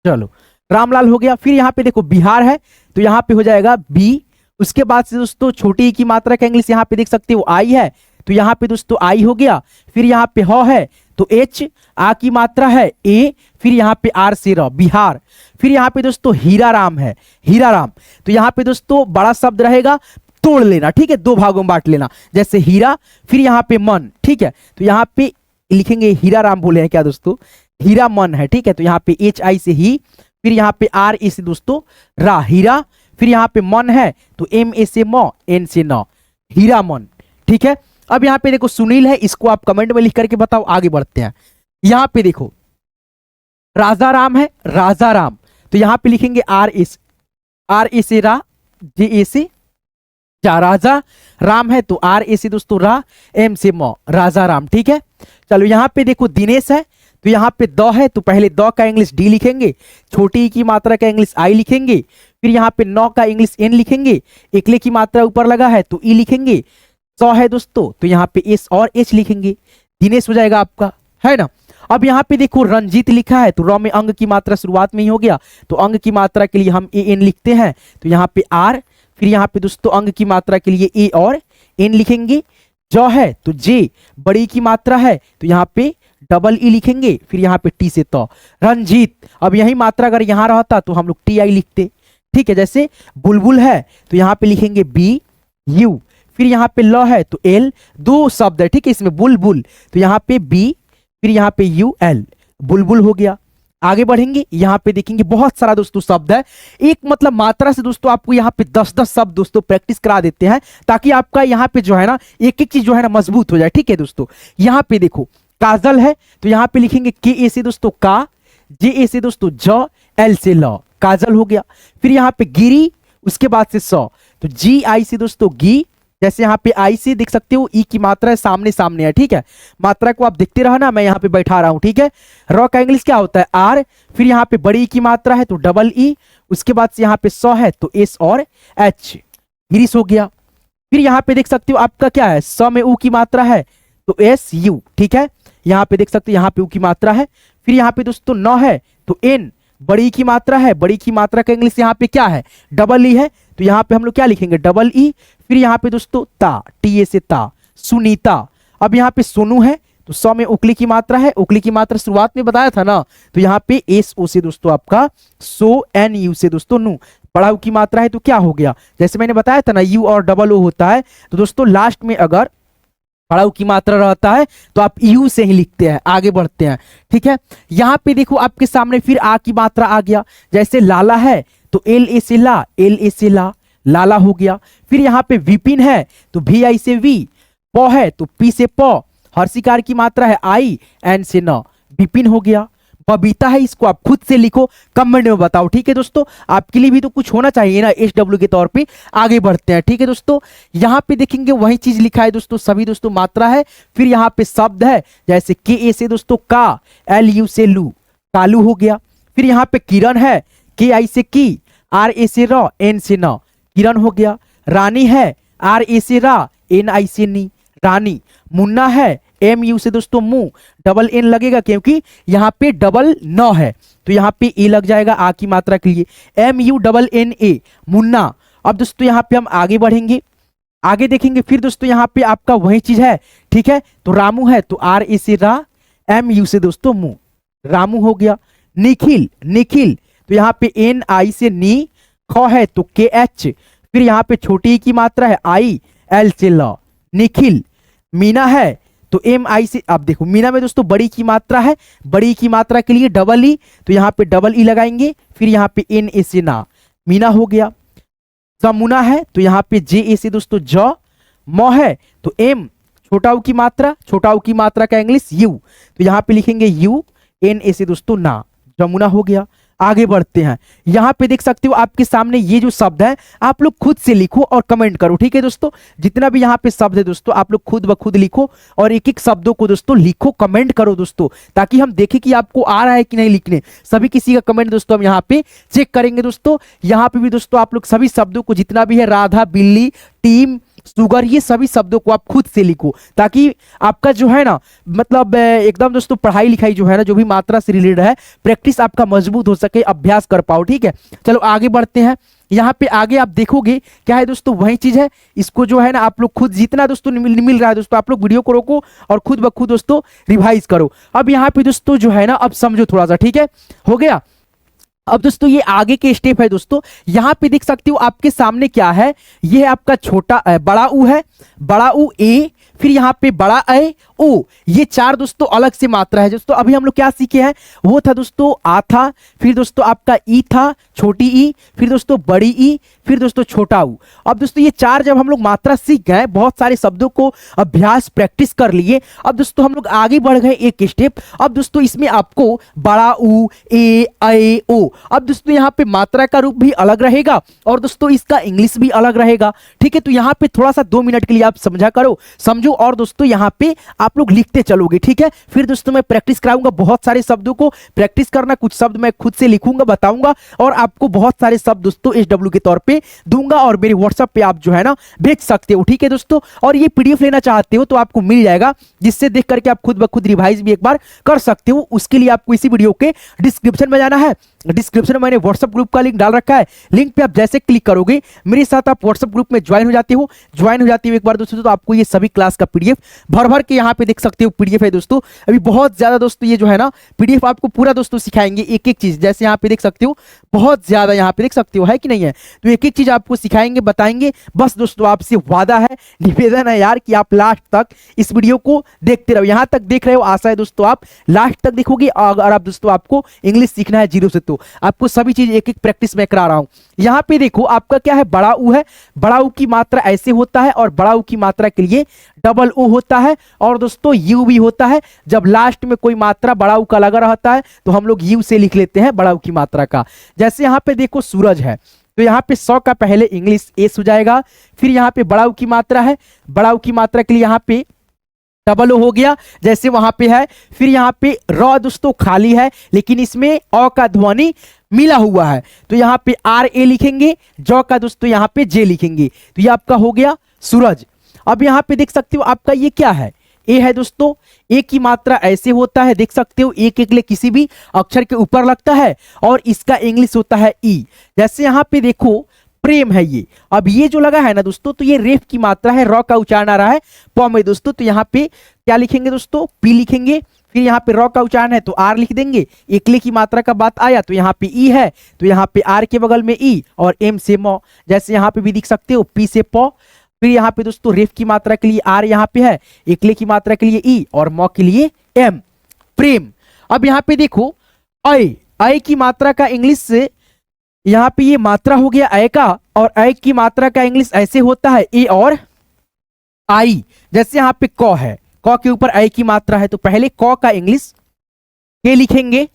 चलो रामलाल हो गया। फिर यहाँ पे देखो बिहार है, तो यहाँ पे हो जाएगा बी, उसके बाद से दोस्तों छोटी की मात्रा का इंग्लिश यहाँ पे देख सकते हो आई है, तो यहाँ पे दोस्तों आई हो गया। फिर यहाँ पे ह है तो H, आ की मात्रा है ए, फिर यहाँ पे आर से र, बिहार। फिर यहाँ पे दोस्तों हीरा राम है, हीरा राम, तो यहाँ पे दोस्तों बड़ा शब्द रहेगा, तोड़ लेना। ठीक है, दो भागों में बांट लेना, जैसे हीरा, फिर यहाँ पे मन। ठीक है, तो यहाँ पे लिखेंगे हीरा राम, बोले हैं क्या दोस्तों, हीरा मन है। ठीक है, तो यहाँ पे HI से ही, फिर यहाँ पे RA से दोस्तों रा, हीरा, फिर यहाँ पे मन है तो MA से मौ, N से न, हीरा मन। ठीक है, अब यहाँ पे देखो सुनील है, इसको आप कमेंट में लिख करके बताओ। आगे बढ़ते हैं, यहाँ पे देखो राजा राम है, राजा राम, तो यहाँ पे लिखेंगे RA से रा, JA से जा, राजा राम है तो RA से दोस्तों रा, M से मौ, राजा राम। ठीक है, चलो यहाँ पे देखो दिनेश है, तो यहाँ पे द है तो पहले द का इंग्लिश डी लिखेंगे, छोटी की मात्रा का इंग्लिश आई लिखेंगे, फिर यहाँ पे नौ का इंग्लिश एन लिखेंगे, एकले की मात्रा ऊपर लगा है तो ई लिखेंगे, सौ है दोस्तों तो यहाँ पे एस और एच लिखेंगे, दिनेश हो जाएगा आपका, है ना। अब यहाँ पे देखो रंजीत लिखा है, तो र में अंग की मात्रा शुरुआत में ही हो गया, तो अंग की मात्रा के लिए हम ए एन लिखते हैं, तो यहाँ पे आर, फिर यहाँ पे दोस्तों अंग की मात्रा के लिए ए और एन लिखेंगे। ज है तो जे, बड़ी की मात्रा है तो यहाँ पे डबल ई लिखेंगे, फिर यहाँ पे टी से तो रंजीत। अब यही मात्रा अगर यहाँ रहता तो हम लोग टी आई लिखते, ठीक है। जैसे बुलबुल है तो यहाँ पे लिखेंगे बी यू, फिर यहाँ पे ल है तो एल, दो शब्द है, ठीक है, इसमें बुलबुल, तो यहाँ पे बी फिर यहाँ पे यू एल, बुलबुल हो गया। आगे बढ़ेंगे, यहाँ पे देखेंगे बहुत सारा दोस्तों शब्द है, एक मतलब मात्रा से दोस्तों आपको यहाँ पे 10-10 शब्द दोस्तों प्रैक्टिस करा देते हैं, ताकि आपका यहाँ पे जो है ना एक एक चीज जो है ना मजबूत हो जाए, ठीक है दोस्तों। यहाँ पे देखो काजल है तो यहाँ पे लिखेंगे के ए से दोस्तों का, जे ए से दोस्तों ज, एल से ल, काजल हो गया। फिर यहाँ पे गिरी, उसके बाद से स, तो जी आई से दोस्तों गी, जैसे यहाँ पे आई से देख सकते हो ई की मात्रा है, सामने सामने है, ठीक है। मात्रा को आप देखते रहो ना, मैं यहाँ पे बैठा रहा हूँ, ठीक है। र का इंग्लिश क्या होता है आर, फिर यहाँ पे बड़ी ई की मात्रा है तो डबल ई, उसके बाद से यहाँ पे स है तो एस और एच, गिरीश हो गया। फिर यहाँ पे देख सकते हो आपका क्या है, स में ऊ की मात्रा है तो एस यू, ठीक है। यहाँ पे देख सकते हो यहाँ पे ऊ की मात्रा है, फिर यहाँ पे दोस्तों न है तो एन, बड़ी की मात्रा है, बड़ी की मात्रा का इंग्लिश यहाँ पे क्या है डबल ई है, तो यहाँ पे हम लोग क्या लिखेंगे डबल ई, फिर यहाँ पे दोस्तों ता, टी ए से ता, सुनीता। अब यहाँ पे सोनू है तो स में उकली की मात्रा है, उकली की मात्रा शुरुआत में बताया था ना, तो यहाँ पे एस ओ से दोस्तों आपका सो, एन यू से दोस्तों नु, बड़ा ऊ की मात्रा है तो क्या हो गया, जैसे मैंने बताया था ना यू और डबल ओ होता है, तो दोस्तों लास्ट में अगर बड़ा ऊ की मात्रा रहता है तो आप यू से ही लिखते हैं। आगे बढ़ते हैं, ठीक है। यहाँ पे देखो आपके सामने फिर आ की मात्रा आ गया, जैसे लाला है तो एल ए से ला, एल ए से ला, लाला हो गया। फिर यहाँ पे विपिन है तो वी आई से वी, प है तो पी से प, हर्षिकार की मात्रा है आई, एन से न, विपिन हो गया। बबीता है, इसको आप खुद से लिखो, कमेंट में बताओ, ठीक है दोस्तों। आपके लिए भी तो कुछ होना चाहिए ना एस डब्ल्यू के तौर पे। आगे बढ़ते हैं, ठीक है दोस्तों। यहाँ पे देखेंगे वही चीज लिखा है दोस्तों, सभी दोस्तों मात्रा है, फिर यहाँ पे शब्द है, जैसे के ए से दोस्तों का, एल यू से लू, कालू हो गया। फिर यहाँ पे किरण है, के आई से की, आर ए से र, एन से न, किरण हो गया। रानी है, आर ए से रा, एन आई से नी, रानी। मुन्ना है, एम यू से दोस्तों मुंह, डबल एन लगेगा क्योंकि यहाँ पे डबल न है, तो यहाँ पे ए लग जाएगा आ की मात्रा के लिए, M U double N A, Munna. अब दोस्तों यहाँ पे हम आगे बढ़ेंगे, आगे देखेंगे, फिर दोस्तों यहाँ पे आपका वही चीज है, ठीक है। तो रामू है तो आर ए से रा, एम यू से दोस्तों मुंह, रामू हो गया। निखिल, निखिल तो यहाँ पे एन आई से नी, ख है तो के एच, फिर यहाँ पे छोटी की मात्रा है आई, एल से ल, निखिल। मीना है तो एम आई से, अब देखो मीना में दोस्तों बड़ी की मात्रा है, बड़ी की मात्रा के लिए डबल ई, तो यहाँ पे डबल ई लगाएंगे, फिर यहाँ पे एन ए से ना, मीना हो गया। जमुना है तो यहाँ पे जे ए से दोस्तों ज, म है तो एम, छोटा ऊ की मात्रा, छोटा ऊ की मात्रा का इंग्लिश यू, तो यहाँ पे लिखेंगे यू, एन ए से दोस्तों ना, जमुना हो गया। आगे बढ़ते हैं, यहाँ पे देख सकते हो आपके सामने ये जो शब्द है आप लोग खुद से लिखो और कमेंट करो, ठीक है दोस्तों। जितना भी यहाँ पे शब्द है दोस्तों आप लोग खुद ब खुद लिखो और एक एक शब्दों को दोस्तों लिखो, कमेंट करो दोस्तों, ताकि हम देखें कि आपको आ रहा है कि नहीं लिखने। सभी किसी का कमेंट दोस्तों हम यहाँ पे चेक करेंगे दोस्तों। यहाँ पे भी दोस्तों आप लोग सभी शब्दों को, जितना भी है राधा, बिल्ली, टीम, सुगर, ये सभी शब्दों को आप खुद से लिखो, ताकि आपका जो है ना मतलब एकदम दोस्तों पढ़ाई लिखाई जो है ना, जो भी मात्रा से रिलेटेड है, प्रैक्टिस आपका मजबूत हो सके, अभ्यास कर पाओ, ठीक है। चलो आगे बढ़ते हैं। यहाँ पे आगे आप देखोगे क्या है दोस्तों, वही चीज है, इसको जो है ना आप लोग खुद, जितना दोस्तों मिल रहा है दोस्तों, आप लोग वीडियो को रोको और खुद ब खुद दोस्तों रिवाइज करो। अब यहाँ पे दोस्तों जो है ना अब समझो थोड़ा सा, ठीक है, हो गया। अब दोस्तों ये आगे के स्टेप है दोस्तों। यहाँ पे देख सकते हो आपके सामने क्या है, ये है आपका छोटा बड़ा ऊ है, बड़ा ऊ ए, फिर यहाँ पे बड़ा ए ओ, ये चार दोस्तों अलग से मात्रा है दोस्तों। अभी हम लोग क्या सीखे हैं, वो था दोस्तों आ था, फिर दोस्तों आपका ई था, छोटी ई, फिर दोस्तों बड़ी ई, फिर दोस्तों छोटा ऊ। अब दोस्तों ये चार जब हम लोग मात्रा सीख गए, बहुत सारे शब्दों को अभ्यास प्रैक्टिस कर लिए, अब दोस्तों हम लोग आगे बढ़ गए एक स्टेप। अब दोस्तों इसमें आपको बड़ा ऊ, ए ओ, अब दोस्तों यहाँ पे मात्रा का रूप भी अलग रहेगा और दोस्तों इसका इंग्लिश भी अलग रहेगा, ठीक है। तो यहाँ पे थोड़ा सा 2 मिनट के लिए आप समझा करो, समझो समझो और दोस्तों यहाँ पे आप लोग लिखते चलोगे, ठीक है। फिर दोस्तों मैं प्रैक्टिस कराऊंगा बहुत सारे शब्दों को प्रैक्टिस करना, कुछ शब्द मैं खुद से लिखूंगा, बताऊंगा और आपको बहुत सारे शब्द दोस्तों SW के तौर पे दूंगा और मेरे व्हाट्सएप पे आप जो है ना भेज सकते हो, ठीक है दोस्तों। और ये PDF लेना चाहते हो तो आपको मिल जाएगा, जिससे देख करके आप खुद ब खुद रिवाइज भी एक बार कर सकते हो। उसके लिए आपको इसी वीडियो के डिस्क्रिप्शन में जाना है। डिस्क्रिप्शन में मैंने व्हाट्सएप ग्रुप का लिंक डाल रखा है, लिंक पे आप जैसे क्लिक करोगे मेरे साथ आप व्हाट्सएप ग्रुप में ज्वाइन हो जाते हो। ज्वाइन हो जाते हो एक बार दोस्तों तो आपको ये सभी क्लास का PDF भर भर के यहाँ पे देख सकते हो PDF है दोस्तों। अभी बहुत ज्यादा दोस्तों ये जो है ना PDF आपको पूरा दोस्तों सिखाएंगे, एक एक चीज, जैसे यहाँ पे देख सकते हो बहुत ज्यादा यहाँ पे देख सकते हो, है कि नहीं है। तो एक एक चीज आपको सिखाएंगे, बताएंगे। बस दोस्तों आपसे वादा है, निवेदन है यार कि आप लास्ट तक इस वीडियो को देखते रहो। यहाँ तक देख रहे हो, आशा है दोस्तों आप लास्ट तक देखोगे। अगर आप दोस्तों आपको इंग्लिश सीखना है 0 से तो आपको सभी चीज एक एक प्रैक्टिस में करा रहा हूं। यहाँ पे देखो आपका क्या है, बड़ा ऊ है। बड़ा ऊ की मात्रा ऐसे होता है और बड़ा ऊ की मात्रा के लिए डबल ओ होता है और दोस्तों यू भी होता है। जब लास्ट में कोई मात्रा बड़ा ऊ का लगा रहता है तो हम लोग यू से लिख लेते हैं बड़ा ऊ की मात्रा का। जैसे यहाँ पे देखो सूरज है तो यहाँ पे 100 का पहले इंग्लिश एस हो जाएगा। फिर यहाँ पे बड़ा ऊ की मात्रा है, बड़ा ऊ की मात्रा के लिए यहाँ पे डबल ओ हो गया जैसे वहां पे है। फिर यहाँ पे र दोस्तों खाली है लेकिन इसमें अ का ध्वनि मिला हुआ है तो यहाँ पे RA लिखेंगे, ज का दोस्तों यहाँ पे J लिखेंगे। तो ये आपका हो गया सूरज। अब यहाँ पे देख सकते हो आपका ये क्या है, ए है दोस्तों। ए की मात्रा ऐसे होता है, देख सकते हो एक एक ले किसी भी अक्षर के ऊपर लगता है और इसका इंग्लिश होता है ई। जैसे यहाँ पे देखो प्रेम है ये, अब ये जो लगा है ना दोस्तों तो ये रेफ की मात्रा है, र का उच्चारण आ रहा है प में दोस्तों। तो यहाँ पे क्या लिखेंगे दोस्तों, पी लिखेंगे। फिर यहाँ पे र का उच्चारण है तो आर लिख देंगे। एकले की मात्रा का बात आया तो यहाँ पे ई है तो यहाँ पे आर के बगल में ई और एम से म। जैसे यहाँ पे भी देख सकते हो पी से प। फिर यहाँ पे दोस्तों रेफ की मात्रा के लिए आर यहाँ पे है, एकले की मात्रा के लिए ई और म के लिए एम, प्रेम। अब यहाँ पे देखो अय की मात्रा का इंग्लिश से यहाँ पे ये मात्रा हो गया अय का और अय की मात्रा का इंग्लिश ऐसे होता है ए और आई। जैसे यहाँ पे क है, क के ऊपर अय की मात्रा है तो पहले क का इंग्लिश के लिखेंगे।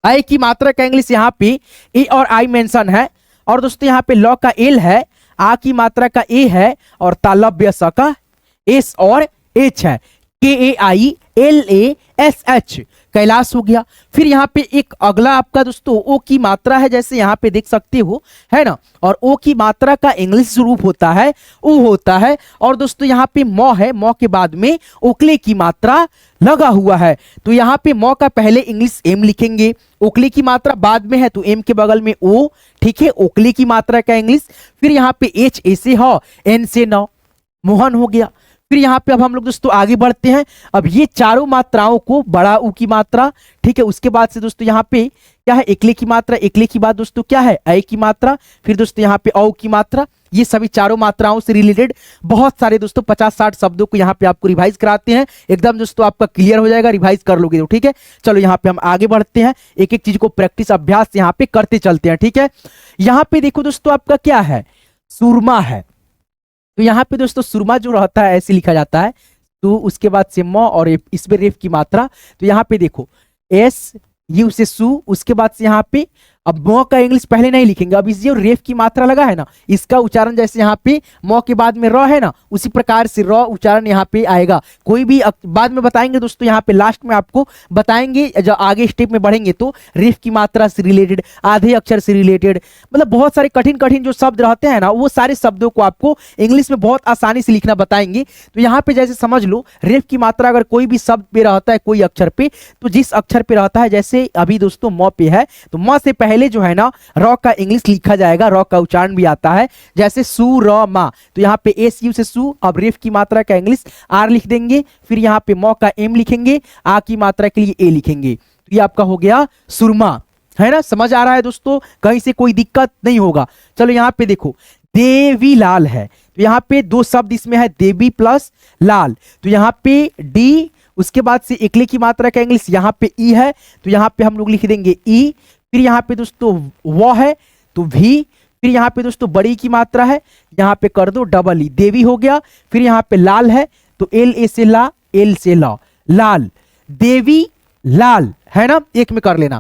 अय की मात्रा का इंग्लिश यहाँ पे ए और आई मेंशन है और दोस्तों यहाँ पे ल का एल है, आ की मात्रा का ए है और तालव्य स का एस और एच है, KAILASH कैलाश हो गया। फिर यहाँ पे एक अगला आपका दोस्तों ओ की मात्रा है, जैसे यहाँ पे देख सकते हो है ना। और ओ की मात्रा का इंग्लिश रूप होता है ओ होता है। और दोस्तों यहाँ पे मौ है, मौ के बाद में ओकले की मात्रा लगा हुआ है तो यहाँ पे मौ का पहले इंग्लिश एम लिखेंगे, ओकले की मात्रा बाद में है तो एम के बगल में ओ, ठीक है, ओकले की मात्रा का इंग्लिश। फिर यहाँ पे एच ऐसे हो, एन से न, मोहन हो गया। फिर यहाँ पे अब हम लोग दोस्तों आगे बढ़ते हैं। अब ये चारों मात्राओं को बड़ा ऊ की मात्रा, ठीक है, उसके बाद से दोस्तों यहाँ पे क्या है एकले की मात्रा, एकले की बाद दोस्तों क्या है अय की मात्रा, फिर दोस्तों यहाँ पे औ की मात्रा। ये सभी चारों मात्राओं से रिलेटेड बहुत सारे दोस्तों 50-60 शब्दों को यहाँ पे आपको रिवाइज कराते हैं। एकदम दोस्तों आपका क्लियर हो जाएगा, रिवाइज कर लोगे तो, ठीक है। चलो यहाँ पे हम आगे बढ़ते हैं, एक एक चीज को प्रैक्टिस अभ्यास यहाँ पे करते चलते हैं, ठीक है। यहाँ पे देखो दोस्तों आपका क्या है, सुरमा है तो यहाँ पे दोस्तों सुरमा जो रहता है ऐसे लिखा जाता है तो उसके बाद से म और इसमें रेफ की मात्रा। तो यहाँ पे देखो एस यू से सु, उसके बाद से यहाँ पे अब मौ का इंग्लिश पहले नहीं लिखेंगे। अब इस जो रेफ की मात्रा लगा है ना इसका उच्चारण जैसे यहाँ पे मौ के बाद में र है ना उसी प्रकार से र उच्चारण यहाँ पे आएगा। कोई भी बाद में बताएंगे दोस्तों, यहाँ पे लास्ट में आपको बताएंगे जब आगे स्टेप में बढ़ेंगे तो रेफ की मात्रा से रिलेटेड, आधे अक्षर से रिलेटेड, मतलब बहुत सारे कठिन कठिन जो शब्द रहते हैं ना वो सारे शब्दों को आपको इंग्लिश में बहुत आसानी से लिखना बताएंगे। तो यहाँ पे जैसे समझ लो रेफ की मात्रा अगर कोई भी शब्द पे रहता है कोई अक्षर पे तो जिस अक्षर पे रहता है, जैसे अभी दोस्तों म पे है तो म से पहले जो है ना र का इंग्लिश लिखा जाएगा, र का उच्चारण भी आता है जैसे सु र मा। तो यहाँ पे एस यू से सु, अब रेफ की मात्रा का इंग्लिश आर लिख देंगे। फिर यहाँ पे मौ का एम लिखेंगे, आ की मात्रा के लिए ए लिखेंगे। तो ये आपका हो गया सुरमा, है ना। समझ आ रहा है दोस्तों, कहीं से कोई दिक्कत नहीं होगा। चलो यहाँ पे देखो देवी लाल है तो यहाँ पे दो शब्द इसमें है देवी प्लस लाल। तो यहाँ पे डी, उसके बाद से एकले की मात्रा का इंग्लिश यहाँ पे ई है तो यहाँ पे हम लोग लिख देंगे ई। फिर यहाँ पे दोस्तों वो है तो भी। फिर यहाँ पे दोस्तों बड़ी की मात्रा है, यहाँ पे कर दो डबल ई, देवी हो गया। फिर यहाँ पे लाल है तो एल ए से ला, एल से ला, लाल, देवी लाल, है ना, एक में कर लेना।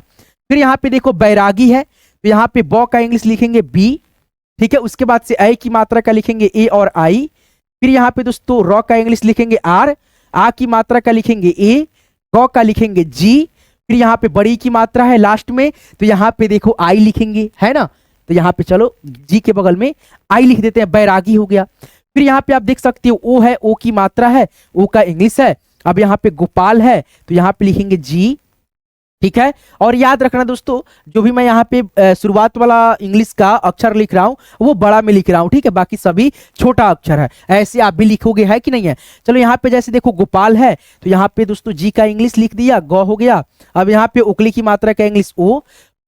फिर यहाँ पे देखो बैरागी है तो यहाँ पे बौ का इंग्लिश लिखेंगे बी, ठीक है। उसके बाद से अय की मात्रा का लिखेंगे ए और आई। फिर यहाँ पे दोस्तों र का इंग्लिश लिखेंगे आर, आ की मात्रा का लिखेंगे ए, ग का लिखेंगे जी, फिर यहाँ पे बड़ी की मात्रा है लास्ट में, तो यहाँ पे देखो आई लिखेंगे, है ना। तो यहाँ पे चलो जी के बगल में आई लिख देते हैं, बैरागी हो गया। फिर यहाँ पे आप देख सकते हो ओ है, ओ की मात्रा है, ओ का इंग्लिश है। अब यहाँ पे गोपाल है तो यहाँ पे लिखेंगे जी, ठीक है। और याद रखना दोस्तों, जो भी मैं यहाँ पे शुरुआत वाला इंग्लिश का अक्षर लिख रहा हूँ वो बड़ा में लिख रहा हूँ, ठीक है, बाकी सभी छोटा अक्षर है। ऐसे आप भी लिखोगे, है कि नहीं है। चलो यहाँ पे जैसे देखो गोपाल है तो यहाँ पे दोस्तों जी का इंग्लिश लिख दिया, ग हो गया। अब यहाँ पे उकली की मात्रा का इंग्लिश ओ,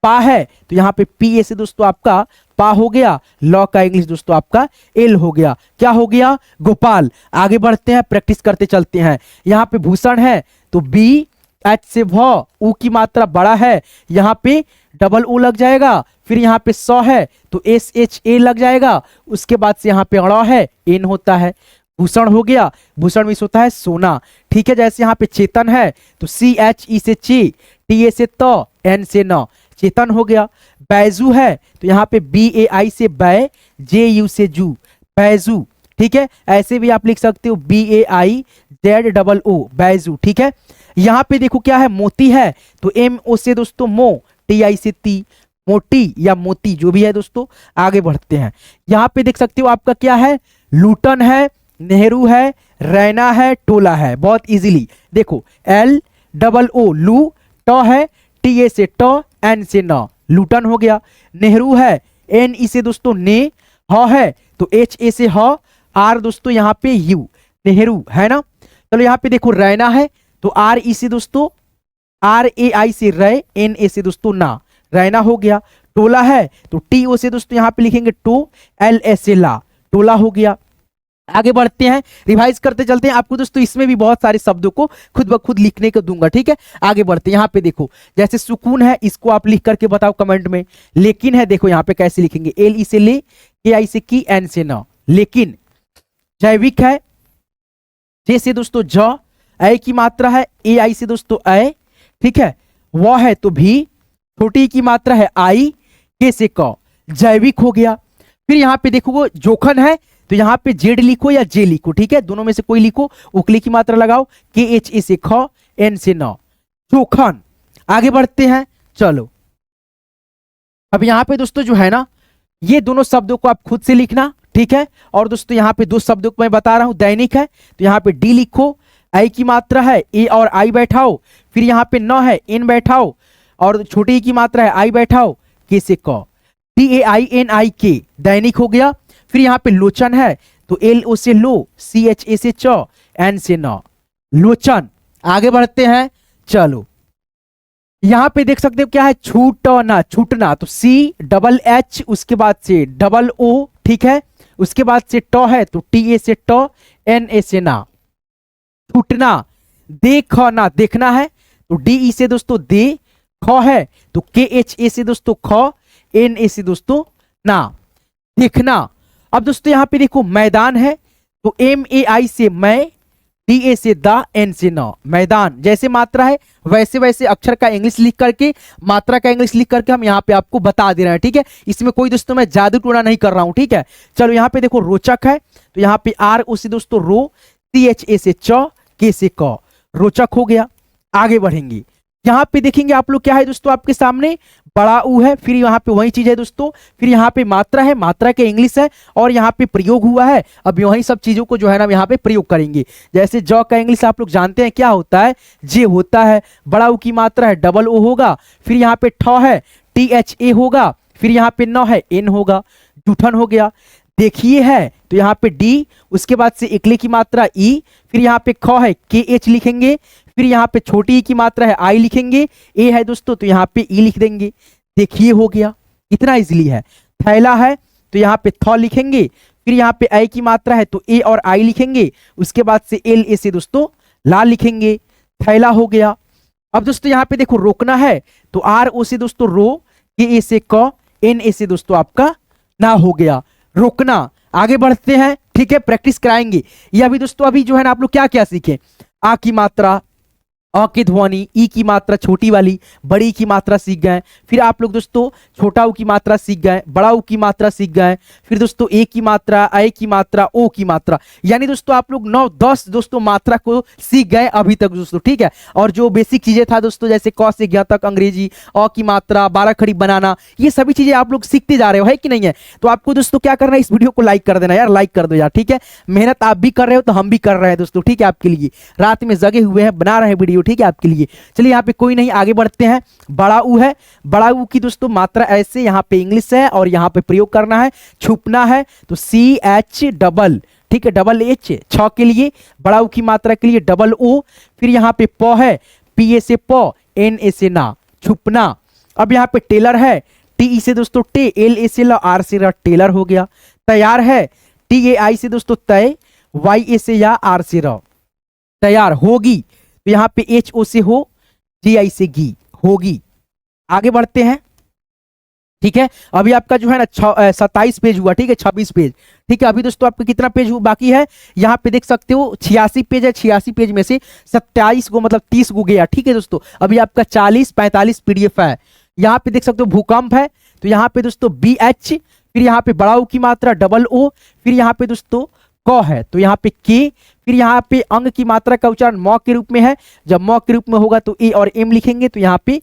पा है तो यहाँ पे पी ए से दोस्तों आपका पा हो गया, लॉ का इंग्लिश दोस्तों आपका एल हो गया। क्या हो गया, गोपाल। आगे बढ़ते हैं, प्रैक्टिस करते चलते हैं। यहाँ पे भूषण है तो बी एच से भ, ऊ की मात्रा बड़ा है, यहाँ पे डबल ऊ लग जाएगा। फिर यहाँ पे सौ है तो एस एच ए लग जाएगा। उसके बाद से यहाँ पे अड़ा है, एन होता है। भूषण हो गया, भूषण मिस होता है सोना, ठीक है। जैसे यहाँ पे चेतन है तो सी एच ई से ची, टी ए से त, एन से न, चेतन हो गया। बैजू है तो यहाँ पे बी ए आई से बै, जे यू से जू, बैजू, ठीक है। ऐसे भी आप लिख सकते हो B A I Z double O, Baiju, ठीक है। यहाँ पे देखो क्या है, मोती है तो एम ओ से दोस्तों मो, टी आई से ती, मोटी या मोती जो भी है दोस्तों। आगे बढ़ते हैं, यहाँ पे देख सकते हो आपका क्या है, लूटन है, नेहरू है, रैना है, टोला है। बहुत इजीली देखो, एल डबल ओ लू, ट है, टी ए से ट, एन से न, लूटन हो गया। नेहरू है, एन ई से दोस्तों ने, ह है तो एच ए से ह, आर दोस्तों यहाँ पे यू, नेहरू, है ना। चलो यहाँ पे देखो रैना है तो आर ई से दोस्तों आर ए आई से रे, एन ए से दोस्तों ना, रैना हो गया। टोला है तो टी ओ से दोस्तों यहाँ पे लिखेंगे टो, एल एस से ला, टोला हो गया। आगे बढ़ते हैं, रिवाइज करते चलते हैं। आपको दोस्तों इसमें भी बहुत सारे शब्दों को खुद ब खुद लिखने को दूंगा, ठीक है। आगे बढ़ते हैं, यहाँ पे देखो जैसे सुकून है, इसको आप लिख करके बताओ कमेंट में। लेकिन है, देखो यहाँ पे कैसे लिखेंगे, एल ई से ले, के आई से की, एन से न, लेकिन। जैविक है, जे से दोस्तों ज, ए की मात्रा है, ए आई से दोस्तों ए, ठीक है। वह है तो भी, छोटी की मात्रा है आई, के से क, जैविक हो गया। फिर यहाँ पे देखो जोखन है तो यहाँ पे जेड लिखो या जे लिखो, ठीक है, दोनों में से कोई लिखो। उकली की मात्रा लगाओ, के एच ए से ख, एन से न, जोखन। आगे बढ़ते हैं, चलो अब यहाँ पे दोस्तों जो है ना, ये दोनों शब्दों को आप खुद से लिखना, ठीक है। और दोस्तों यहाँ पे दो शब्दों को मैं बता रहा हूं, दैनिक है तो यहाँ पे डी लिखो, आई की मात्रा है, ए और आई बैठाओ, फिर यहाँ पे न है, एन बैठाओ, और छोटी की मात्रा है, आई बैठाओ, के से क, डी ए आई एन आई के, दैनिक हो गया। फिर यहाँ पे लोचन है तो एल ओ से लो, सी एच ए से च, एन से न, लोचन। आगे बढ़ते हैं, चलो यहाँ पे देख सकते हो क्या है, छूटना, छूटना तो सी डबल एच, उसके बाद से डबल ओ, ठीक है। उसके बाद से ट है तो टी ए से ट, एन ए से ना, छूटना। देखना, देखना है तो डी ई से दोस्तों दे, ख है तो के एच ए से दोस्तों ख, एन ए से दोस्तों ना, देखना। अब दोस्तों यहाँ पे देखो मैदान है तो एम ए आई से मैं, डी ए से दा, एन से न, मैदान। जैसे मात्रा है वैसे वैसे अक्षर का इंग्लिश लिख करके, मात्रा का इंग्लिश लिख करके हम यहाँ पे आपको बता दे रहे हैं, ठीक है। इसमें कोई दोस्तों मैं जादू टोना नहीं कर रहा हूँ, ठीक है। चलो यहाँ पे देखो रोचक है तो यहाँ पे आर ओ से दोस्तों रो, सी एच ए से च, के से क, रोचक हो गया। आगे बढ़ेंगे, यहाँ पे देखेंगे आप लोग क्या है दोस्तों, आपके सामने बड़ा ऊ है, फिर यहाँ पे वही चीज है दोस्तों, फिर यहाँ पे मात्रा है, मात्रा के इंग्लिश है, और यहाँ पे प्रयोग हुआ है। अब वही सब चीजों को जो है ना यहाँ पे प्रयोग करेंगे। जैसे ज का इंग्लिश आप लोग जानते हैं क्या होता है, जे होता है। बड़ा ऊ की मात्रा है, डबल ओ होगा, फिर यहाँ पे ठ है, टी एच ए होगा, फिर यहाँ पे न है, एन होगा, जूठन हो गया। देखिए है तो यहाँ पे डी, उसके बाद से इकले की मात्रा ई, फिर यहाँ पे ख है, के एच लिखेंगे, फिर यहाँ पे छोटी ई की मात्रा है, आई लिखेंगे, ए है दोस्तों तो यहाँ पे ई लिख देंगे। देखिए हो गया, इतना इजीली है। थैला है तो यहाँ पे थ लिखेंगे, फिर यहाँ पे आई की मात्रा है तो ए और आई लिखेंगे, उसके बाद से एल ए से दोस्तों ला लिखेंगे, थैला हो गया। अब दोस्तों यहाँ पे देखो रोकना है तो आर ओ से दोस्तों रो, के ए से क, एन ए से दोस्तों आपका ना, हो गया रोकना। आगे बढ़ते हैं, ठीक है, प्रैक्टिस कराएंगे। ये अभी दोस्तों अभी जो है ना आप लोग क्या क्या सीखे, आ की मात्रा, अ की ध्वनि, ई की मात्रा छोटी वाली, बड़ी की मात्रा सीख गए। फिर आप लोग दोस्तों छोटा ऊ की मात्रा सीख गए, बड़ा ऊ की मात्रा सीख गए। फिर दोस्तों ए की मात्रा, ऐ की मात्रा, ओ की मात्रा, यानी दोस्तों आप लोग 9-10 दोस्तों मात्रा को सीख गए अभी तक दोस्तों, ठीक है। और जो बेसिक चीजें था दोस्तों, जैसे क से ज्ञ तक अंग्रेजी, अ की मात्रा, 12 खड़ी बनाना, ये सभी चीजें आप लोग सीखते जा रहे हो, है कि नहीं है। तो आपको दोस्तों क्या करना है, इस वीडियो को लाइक कर देना यार, लाइक कर दो यार, ठीक है। मेहनत आप भी कर रहे हो तो हम भी कर रहे हैं दोस्तों, ठीक है। आपके लिए रात में जगे हुए हैं, बना रहे हैं वीडियो, ठीक है, आपके लिए। चलिए यहाँ पे कोई नहीं, आगे बढ़ते हैं। बड़ा ऊ है, बड़ा ऊ की दोस्तों मात्रा ऐसे, यहाँ पे इंग्लिश है और यहाँ पे प्रयोग करना है, छुपना है तो CH डबल, ठीक है, डबल H, छ के लिए, बड़ा ऊ की मात्रा के लिए डबल O। फिर यहाँ पे प है, PA से प, NA से ना, छुपना। अब यहाँ पे टेलर है, TE से दोस्तों टे, LA से ल, R से र, टेलर हो गया। तैयार है, TAI से दोस्तों तय, YA से या, R से र, तैयार। होगी तो यहाँ पे HO से हो, GI से गी, होगी। आगे बढ़ते हैं, ठीक है। अभी आपका जो है ना 27 पेज हुआ, ठीक है, 26 पेज, ठीक है। अभी दोस्तों आपका कितना पेज बाकी है, यहाँ पे देख सकते हो 86 पेज है। 86 पेज में से 27 को मतलब 30 को गया, ठीक है दोस्तों। अभी आपका 40-45 PDF है। यहाँ पे देख सकते हो भूकंप है, तो यहाँ पे दोस्तों BH, फिर यहाँ पे बड़ा ऊ की मात्रा डबल O, फिर यहाँ पे दोस्तों क है तो यहाँ पे K, फिर यहाँ पे अंग की मात्रा का उच्चारण म के रूप में है। जब म के रूप में होगा तो A और M लिखेंगे, तो यहाँ पे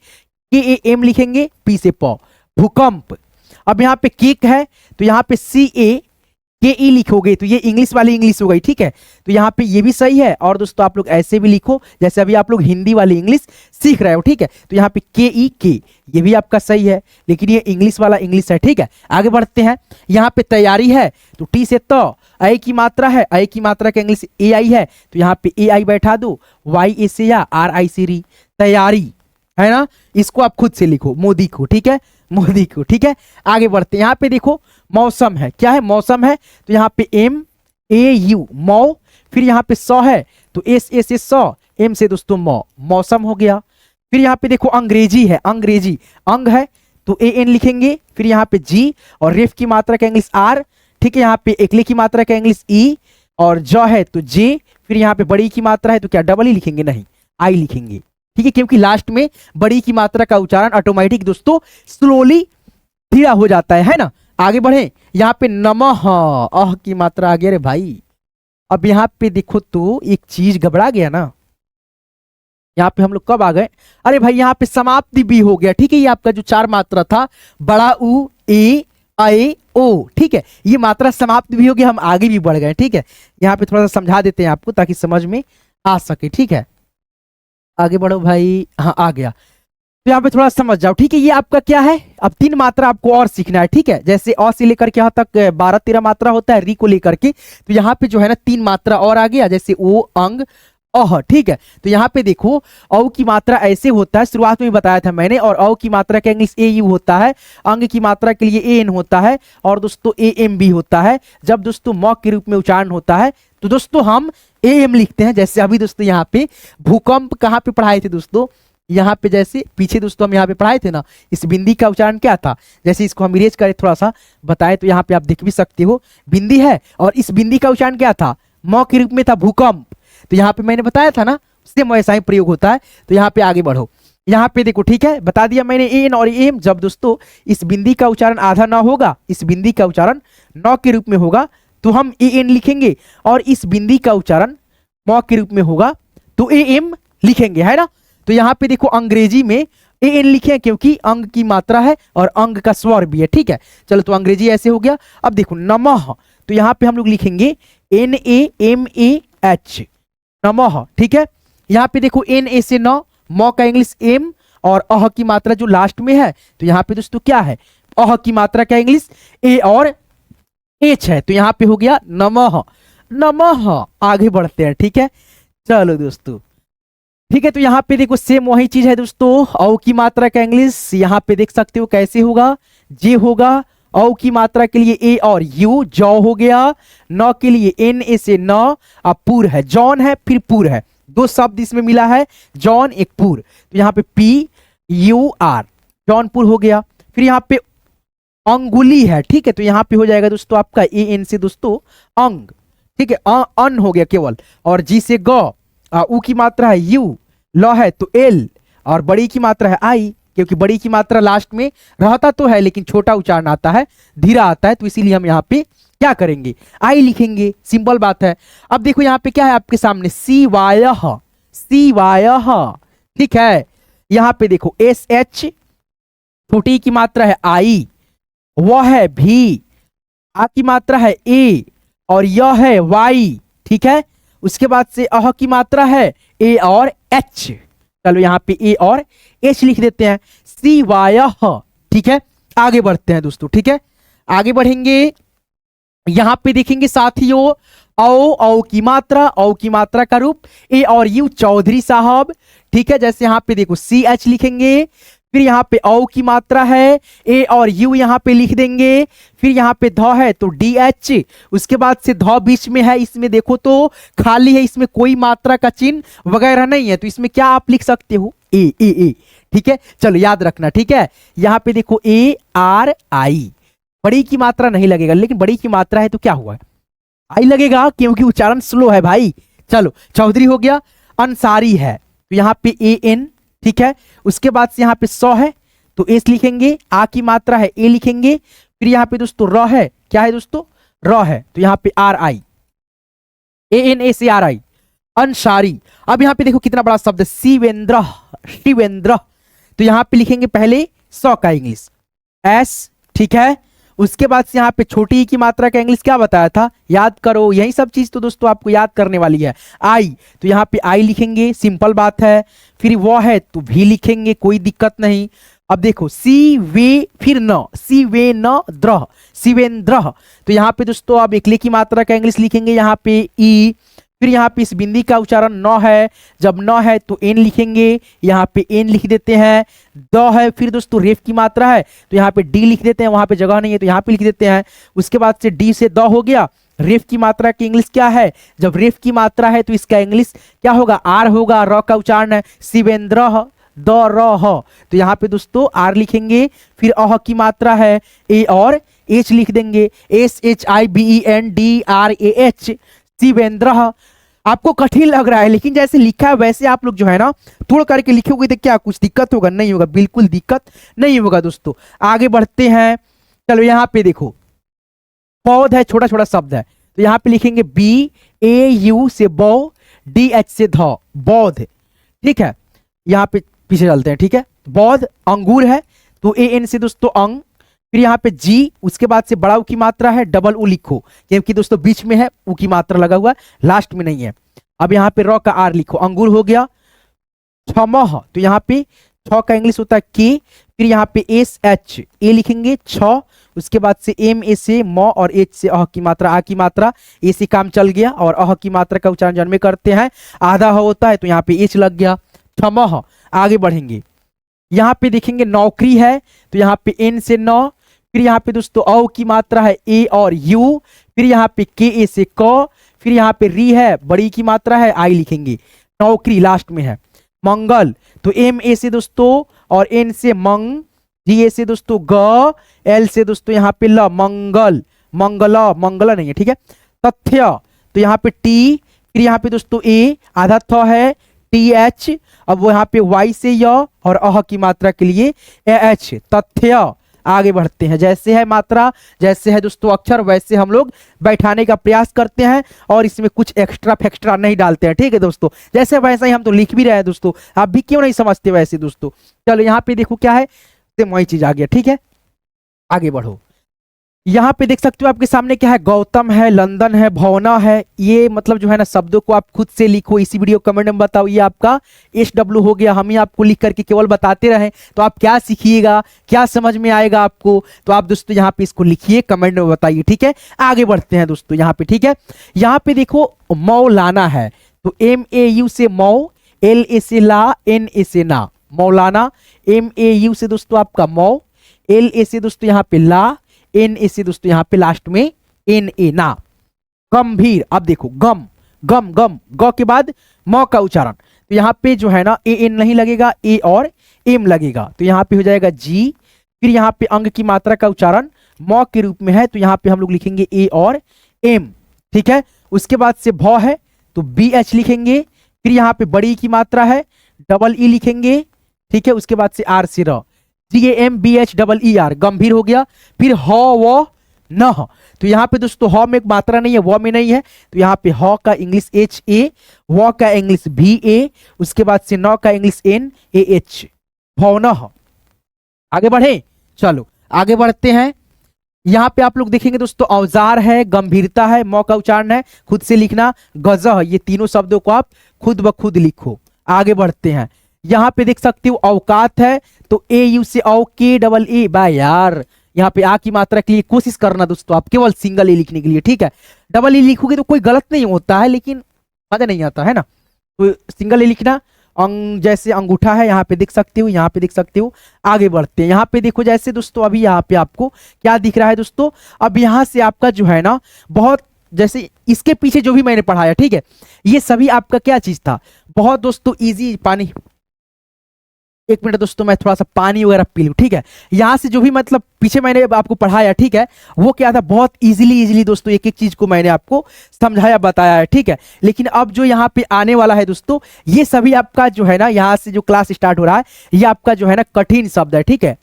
KAM लिखेंगे, P से प, भूकंप। अब यहाँ पे केक है, तो यहाँ पे CAKE लिखोगे, तो ये इंग्लिश वाली इंग्लिश हो गई, ठीक है। तो यहाँ पे ये भी सही है। और दोस्तों आप लोग ऐसे भी लिखो जैसे अभी आप लोग हिंदी वाली इंग्लिश सीख रहे हो, ठीक है। तो यहाँ पे KEK, ये भी आपका सही है, लेकिन ये इंग्लिश वाला इंग्लिश है, ठीक है। आगे बढ़ते हैं, यहाँ पे तैयारी है, तो T से त, ऐ की मात्रा है, ऐ की मात्रा का इंग्लिश AI है, तो यहाँ पे AI बैठा दो, YA से या, RI से री, तैयारी है ना। इसको आप खुद से लिखो, मोदी को, ठीक है, मोदी को, ठीक है। आगे बढ़ते हैं, यहाँ पे देखो मौसम है, क्या है, मौसम है, तो यहाँ पे MAU, मौ। फिर यहाँ पे स है, तो SA से स, M से दोस्तों मौ, मौसम हो गया। फिर यहाँ पे देखो अंग्रेजी है, अंग्रेजी, अंग है तो AN लिखेंगे। फिर यहाँ पे G और रेफ की मात्रा का इंग्लिश R, ठीक है। यहाँ पे एकले की मात्रा का इंग्लिश E और ज है तो J। फिर यहाँ पे बड़ी की मात्रा है तो क्या डबल ही लिखेंगे, नहीं I लिखेंगे, ठीक है, क्योंकि लास्ट में बड़ी की मात्रा का उच्चारण ऑटोमेटिक दोस्तों स्लोली धीरा हो जाता है ना। आगे बढ़े, यहाँ पे नमः, अह की मात्रा आ गया रे भाई। अब यहाँ पे देखो तो एक चीज घबरा गया ना, यहाँ पे हम लोग कब आ गए, अरे भाई यहाँ पे समाप्ति भी हो गया, ठीक है। ये आपका जो 4 मात्रा था, बड़ा ऊ, ए, ऐ, ओ, ठीक है, ये मात्रा समाप्त भी हो गया, हम आगे भी बढ़ गए, ठीक है। यहाँ पे थोड़ा सा समझा देते हैं आपको ताकि समझ में आ सके, ठीक है। आगे बढ़ो भाई, हाँ आ गया, तो यहाँ पे थोड़ा समझ जाओ, ठीक है। ये आपका क्या है, अब 3 मात्रा आपको और सीखना है, ठीक है। जैसे अ से लेकर के यहाँ तक 12-13 मात्रा होता है, री को लेकर के, तो यहाँ पे जो है ना 3 मात्रा और आ गया, जैसे ओ, अंग, अह, ठीक है। तो यहाँ पे देखो औ की मात्रा ऐसे होता है, शुरुआत में भी बताया था मैंने, और औ की मात्रा का इंग्लिश AU होता है, अंग की मात्रा के लिए AN होता है, और दोस्तों AM भी होता है। जब दोस्तों म के रूप में उच्चारण होता है तो दोस्तों हम AM लिखते हैं। जैसे अभी दोस्तों यहाँ पे भूकंप कहाँ पे पढ़ाए थे दोस्तों, यहाँ पे जैसे पीछे दोस्तों हम यहाँ पे पढ़ाए थे ना, इस बिंदी का उच्चारण क्या था, जैसे इसको हम इरेज करें थोड़ा सा बताए तो यहाँ पे आप देख भी सकते हो, बिंदी है और इस बिंदी का उच्चारण क्या था, म के रूप में था, भूकंप। तो यहाँ पे मैंने बताया था ना, सेम वैसा ही प्रयोग होता है। तो यहाँ पे आगे बढ़ो, यहाँ पे देखो, ठीक है, बता दिया मैंने एन और एम। जब दोस्तों इस बिंदी का उच्चारण आधा ना होगा, इस बिंदी का उच्चारण न के रूप में होगा तो हम एन लिखेंगे, और इस बिंदी का उच्चारण म के रूप में होगा तो एम लिखेंगे, है ना। तो यहाँ पे देखो अंग्रेजी में एन लिखे क्योंकि अंग की मात्रा है और अंग का स्वर भी है, ठीक है। चलो तो अंग्रेजी ऐसे हो गया। अब देखो नमः, तो यहाँ पे हम लोग लिखेंगे NAMAH, नमः, ठीक है। यहाँ पे देखो NA से न, म का इंग्लिश एम, और अह की मात्रा जो लास्ट में है तो यहाँ पे दोस्तों क्या है, अह की मात्रा का इंग्लिश ए और एच है, तो यहाँ पे हो गया नमः, नमः। आगे बढ़ते हैं, ठीक है। चलो दोस्तों, ठीक है, तो यहाँ पे देखो सेम वही चीज है दोस्तों, औ की मात्रा का इंग्लिश यहाँ पे देख सकते हो कैसे होगा, जे होगा, औ की मात्रा के लिए ए और यू, जौ हो गया, न के लिए एन ए से न, अब पुर है, जॉन है फिर पुर है, 2 शब्द इसमें मिला है, जॉन एक पुर, तो यहाँ पे PUR, जौनपुर हो गया। फिर यहाँ पे अंगुली है, ठीक है, तो यहाँ पे हो जाएगा दोस्तों आपका AN से दोस्तों अंग, ठीक है, अन हो गया केवल, और जी से ग, उ की मात्रा है यू, ल है तो एल, और बड़ी की मात्रा है आई, क्योंकि बड़ी की मात्रा लास्ट में रहता तो है लेकिन छोटा उच्चारण आता है, धीरा आता है, तो इसीलिए हम यहाँ पे क्या करेंगे, आई लिखेंगे, सिंपल बात है। अब देखो यहाँ पे क्या है आपके सामने, सी वाय, ठीक है। यहाँ पे देखो एस एच, छोटी की मात्रा है आई, वह है भी, आ की मात्रा है ए, और यह है वाई, ठीक है। उसके बाद से अह की मात्रा है ए और एच, चलो यहाँ पे ए और एच लिख देते हैं, सी वाय, ठीक है। आगे बढ़ते हैं दोस्तों, ठीक है, आगे बढ़ेंगे। यहां पे देखेंगे साथियों, औ की मात्रा का रूप ए और यू, चौधरी साहब, ठीक है। जैसे यहां पे देखो सी एच लिखेंगे, फिर यहाँ पे औ की मात्रा है ए और यू यहाँ पे लिख देंगे, फिर यहाँ पे ध है तो डी एच, उसके बाद से ध बीच में है, इसमें देखो तो खाली है, इसमें कोई मात्रा का चिन्ह वगैरह नहीं है, तो इसमें क्या आप लिख सकते हो, ए ए ए, ठीक है। चलो याद रखना, ठीक है। यहाँ पे देखो ए आर आई, बड़ी की मात्रा नहीं लगेगा, लेकिन बड़ी की मात्रा है तो क्या हुआ, आई लगेगा, क्योंकि उच्चारण स्लो है भाई। चलो चौधरी हो गया, अंसारी है तो यहाँ पे ए एन, ठीक है। उसके बाद से यहाँ पे सौ है तो एस लिखेंगे, आ की मात्रा है ए लिखेंगे, फिर यहाँ पे दोस्तों र है, क्या है दोस्तों, र है तो यहाँ पे R I, A N A C R I, Ansari. अब यहाँ पे देखो कितना बड़ा शब्द है, शिवेंद्र, शिवेंद्र, तो यहाँ पे लिखेंगे पहले सौ का इंग्लिश एस, ठीक है। उसके बाद से यहाँ पे छोटी ई की मात्रा का इंग्लिश क्या बताया था, याद करो, यही सब चीज तो दोस्तों आपको याद करने वाली है। आई तो यहाँ पे आई लिखेंगे, सिंपल बात है। फिर वो है तो भी लिखेंगे, कोई दिक्कत नहीं। अब देखो सी वे, फिर न, सी वे न द्र, शिवेंद्र, तो यहाँ पे दोस्तों आप एकले की मात्रा का इंग्लिश लिखेंगे, यहाँ पे ई, फिर यहाँ पे इस बिंदी का उच्चारण न है, जब न है तो एन लिखेंगे, यहाँ पे एन लिख देते हैं। द है, फिर दोस्तों रेफ की मात्रा है तो यहाँ पे डी लिख देते हैं, वहां पे जगह नहीं है तो यहाँ पे लिख देते हैं। उसके बाद से डी से द हो गया। रेफ की मात्रा की इंग्लिश क्या है, जब रेफ की मात्रा है तो इसका इंग्लिश क्या होगा, आर होगा, र का उच्चारण है, शिवेंद्र द र ह, तो यहाँ पे दोस्तों आर लिखेंगे। फिर अह की मात्रा है ए और एच लिख देंगे, S H I B E N D R A H, Shivendra. आपको कठिन लग रहा है लेकिन जैसे लिखा है वैसे आप लोग जो है ना तोड़ करके लिखोगे तो क्या कुछ दिक्कत होगा, नहीं होगा, बिल्कुल दिक्कत नहीं होगा दोस्तों। आगे बढ़ते हैं, चलो यहाँ पे देखो पौध है, छोटा छोटा शब्द है तो यहाँ पे लिखेंगे बी ए यू से बौ, डी एच से ध, बौध, ठीक है। यहाँ पे पीछे चलते हैं, ठीक है। बौध, अंगूर है तो ए एन से दोस्तों अंग, फिर यहाँ पे जी, उसके बाद से बड़ा ऊ की मात्रा है, डबल ऊ लिखो क्योंकि दोस्तों बीच में है, ऊ की मात्रा लगा हुआ, लास्ट में नहीं है। अब यहाँ पे र का आर लिखो, अंगूर हो गया। छमह तो यहाँ पे छ का इंग्लिश होता है के, फिर यहाँ पे एस एच ए लिखेंगे छ, उसके बाद से एम ए से म और एच से अह की मात्रा, आ की मात्रा, ए से काम चल गया और अह की मात्रा का उच्चारण जन्मे करते हैं, आधा होता है तो यहाँ पे एच लग गया, छमह। आगे बढ़ेंगे, यहाँ पे देखेंगे नौकरी है तो यहाँ पे एन से नौ, फिर यहाँ पे दोस्तों औ की मात्रा है ए और यू, फिर यहाँ पे के ए से क, फिर यहाँ पे री है, बड़ी की मात्रा है आई लिखेंगे, नौकरी लास्ट में है। मंगल तो एम ए से दोस्तों और एन से मंग, जी ए से दोस्तों ग, एल से दोस्तों यहाँ पे ल, मंगल, मंगला, मंगला नहीं है, ठीक है। तथ्य तो यहाँ पे टी, फिर यहाँ पे दोस्तों ए, आधा थ है, टी एच, अब वो यहाँ पे वाई से य और अह की मात्रा के लिए ए एच, तथ्य। आगे बढ़ते हैं, जैसे है मात्रा, जैसे है दोस्तों अक्षर, वैसे हम लोग बैठाने का प्रयास करते हैं और इसमें कुछ एक्स्ट्रा फैक्स्ट्रा नहीं डालते हैं, ठीक है दोस्तों। जैसे वैसा ही हम तो लिख भी रहे हैं दोस्तों, आप भी क्यों नहीं समझते वैसे दोस्तों। चलो यहाँ पे देखो क्या है, वही चीज आ गया, ठीक है। आगे बढ़ो, यहाँ पे देख सकते हो आपके सामने क्या है, गौतम है, लंदन है, भावना है, ये मतलब जो है ना शब्दों को आप खुद से लिखो, इसी वीडियो कमेंट में बताओ। ये आपका SW हो गया, हम ही आपको लिख करके केवल बताते रहे तो आप क्या सीखिएगा, क्या समझ में आएगा आपको, तो आप दोस्तों यहाँ पे इसको लिखिए, कमेंट में बताइए, ठीक है। आगे बढ़ते हैं दोस्तों यहाँ पे, ठीक है। यहाँ पे देखो मौलाना है तो MAU से मौ, LA से ला, NA से ना, मौलाना। MAU से दोस्तों आपका मौ, LA से दोस्तों यहाँ पे ला, NA से दोस्तों यहाँ पे लास्ट में NA ना। गंभीर, अब देखो गम, गम, गम, ग के बाद म का उच्चारण, तो यहाँ पे जो है ना AN नहीं लगेगा, A और M लगेगा, तो यहाँ पे हो जाएगा G। फिर यहाँ पे अंग की मात्रा का उच्चारण म के रूप में है तो यहाँ पे हम लोग लिखेंगे A और M, ठीक है। उसके बाद से भ है तो BH लिखेंगे, फिर यहाँ पे बड़ी की मात्रा है, डबल ई लिखेंगे, ठीक है, उसके बाद से आर से र, GAMBH गंभीर हो गया। फिर ह व न, तो यहाँ पे दोस्तों ह में एक मात्रा नहीं है, व में नहीं है, तो यहाँ पे ह का इंग्लिश HA, व का इंग्लिश VA, उसके बाद से न का इंग्लिश NAH, भौन। आगे बढ़े, चलो आगे बढ़ते हैं। यहाँ पे आप लोग देखेंगे दोस्तों औजार है, गंभीरता है, मौ का उच्चारण है, खुद से लिखना, गजह, ये तीनों शब्दों को आप खुद ब खुद लिखो। आगे बढ़ते हैं, यहाँ पे देख सकते हो औकात है, तो AU से OKAA बाय यार, यहाँ पे आ की मात्रा के लिए कोशिश करना दोस्तों आप केवल सिंगल ए लिखने के लिए, ठीक है। डबल ई लिखोगे तो कोई गलत नहीं होता है, लेकिन मजा नहीं आता है ना, तो सिंगल ए लिखना। जैसे अंगूठा है, यहाँ पे देख सकते हो, यहाँ पे देख सकते हो। आगे बढ़ते हैं, यहाँ पे देखो जैसे दोस्तों अभी यहाँ पे आपको क्या दिख रहा है दोस्तों, अब यहाँ से आपका जो है ना बहुत, जैसे इसके पीछे जो भी मैंने पढ़ाया, ठीक है, ये सभी आपका क्या चीज था, बहुत दोस्तों इजी। पानी, एक मिनट दोस्तों, मैं थोड़ा सा पानी वगैरह पी लूं, ठीक है। यहाँ से जो भी मतलब पीछे मैंने आपको पढ़ाया, ठीक है, वो क्या था, बहुत इजीली दोस्तों एक एक चीज को मैंने आपको समझाया बताया है, ठीक है। लेकिन अब जो यहाँ पे आने वाला है दोस्तों, ये सभी आपका जो है ना, यहाँ से जो क्लास स्टार्ट हो रहा है, ये आपका जो है ना कठिन शब्द है, ठीक है।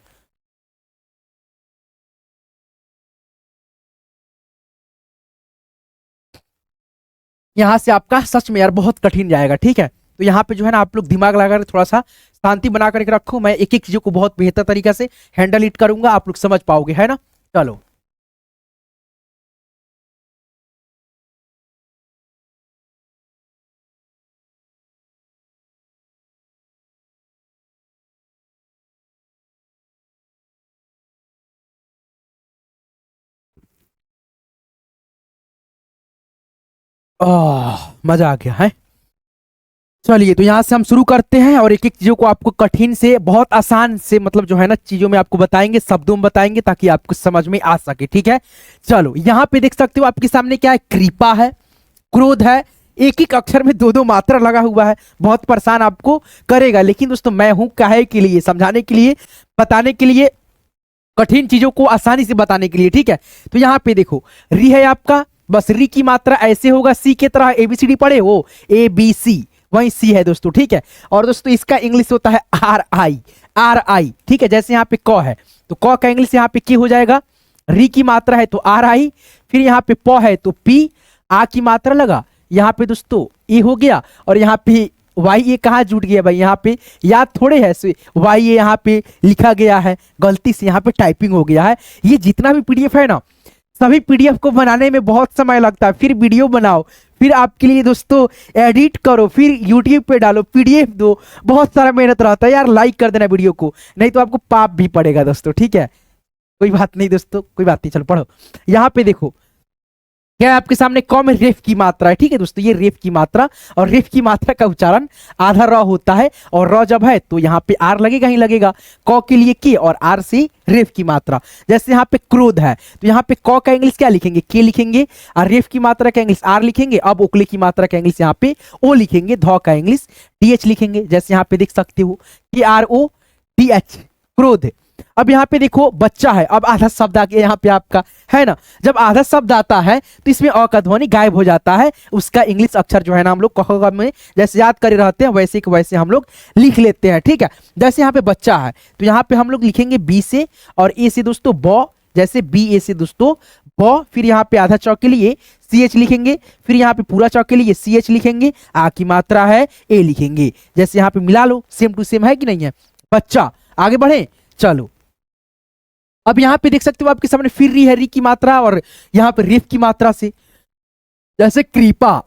यहाँ से आपका सच में यार बहुत कठिन जाएगा, ठीक है। तो यहाँ पे जो है ना आप लोग दिमाग लगाकर थोड़ा सा शांति बना करके रखो, मैं एक एक चीजों को बहुत बेहतर तरीके से हैंडल इट करूंगा, आप लोग समझ पाओगे, है ना। चलो मजा आ गया है। चलिए तो यहाँ से हम शुरू करते हैं और एक एक चीजों को आपको कठिन से बहुत आसान से मतलब जो है ना चीजों में आपको बताएंगे, शब्दों में बताएंगे, ताकि आपको समझ में आ सके, ठीक है। चलो यहाँ पे देख सकते हो आपके सामने क्या है, कृपा है, क्रोध है, एक एक अक्षर में दो दो मात्रा लगा हुआ है, बहुत परेशान आपको करेगा, लेकिन दोस्तों मैं हूं काहे के लिए, समझाने के लिए, बताने के लिए, कठिन चीजों को आसानी से बताने के लिए, ठीक है। तो यहाँ पे देखो री है आपका, बस री की मात्रा ऐसे होगा सी के तरह, ABCD पढ़े हो, ABC, वही सी है दोस्तों, ठीक है। और दोस्तों इसका इंग्लिश होता है RI, ठीक है। जैसे यहाँ पे क है, तो क का इंग्लिश यहाँ पे की हो जाएगा, री की मात्रा है तो RI, फिर यहाँ पे प है तो P, आ की मात्रा लगा, यहाँ पे दोस्तों ए हो गया, और यहाँ पे वाई ए कहाँ जुट गया भाई, यहाँ पे याद थोड़े है, वाई ए यहाँ पे लिखा गया है, गलती से यहाँ पे टाइपिंग हो गया है। ये जितना भी PDF है ना, सभी PDF को बनाने में बहुत समय लगता है, फिर वीडियो बनाओ, फिर आपके लिए दोस्तों एडिट करो, फिर YouTube पे डालो, PDF दो, बहुत सारा मेहनत रहता है यार। लाइक कर देना वीडियो को, नहीं तो आपको पाप भी पड़ेगा दोस्तों, ठीक है। कोई बात नहीं दोस्तों, कोई बात नहीं, चलो पढ़ो। यहाँ पे देखो क्या है आपके सामने, क में रेफ की मात्रा है, ठीक है दोस्तों, ये रेफ की मात्रा, और रेफ की मात्रा का उच्चारण आधा र होता है, और र जब है तो यहाँ पे आर लगेगा ही लगेगा, क के लिए के, और आर से रेफ की मात्रा। जैसे यहाँ पे क्रोध है, तो यहाँ पे क का इंग्लिश क्या लिखेंगे, के लिखेंगे, और रेफ की मात्रा का इंग्लिश आर लिखेंगे। अब ओकले की मात्रा का इंग्लिश यहाँ पे ओ लिखेंगे, ध का इंग्लिश DH लिखेंगे। जैसे यहाँ पे देख सकते हो KRODH, क्रोध। अब यहाँ पे देखो बच्चा है, अब आधा शब्द आ गया यहाँ पे आपका, है ना। जब आधा शब्द आता है तो इसमें अ का ध्वनि गायब हो जाता है, उसका इंग्लिश अक्षर जो है ना हम लोग क में जैसे याद करे रहते हैं, वैसे के वैसे हम लोग लिख लेते हैं, ठीक है। जैसे यहाँ पे बच्चा है, तो यहाँ पे हम लोग लिखेंगे बी से, और ए से दोस्तों ब, जैसे BA से दोस्तों ब, फिर यहाँ पे आधा चौक के लिए CH लिखेंगे, फिर यहाँ पे पूरा चौक के लिए CH लिखेंगे, आ की मात्रा है ए लिखेंगे। जैसे यहाँ पे मिला लो, सेम टू सेम है कि नहीं है, बच्चा। आगे बढ़े, चलो अब यहाँ पे देख सकते हो आपके सामने फिर री है, री की मात्रा, और यहाँ पे रेफ की मात्रा से, जैसे कृपा,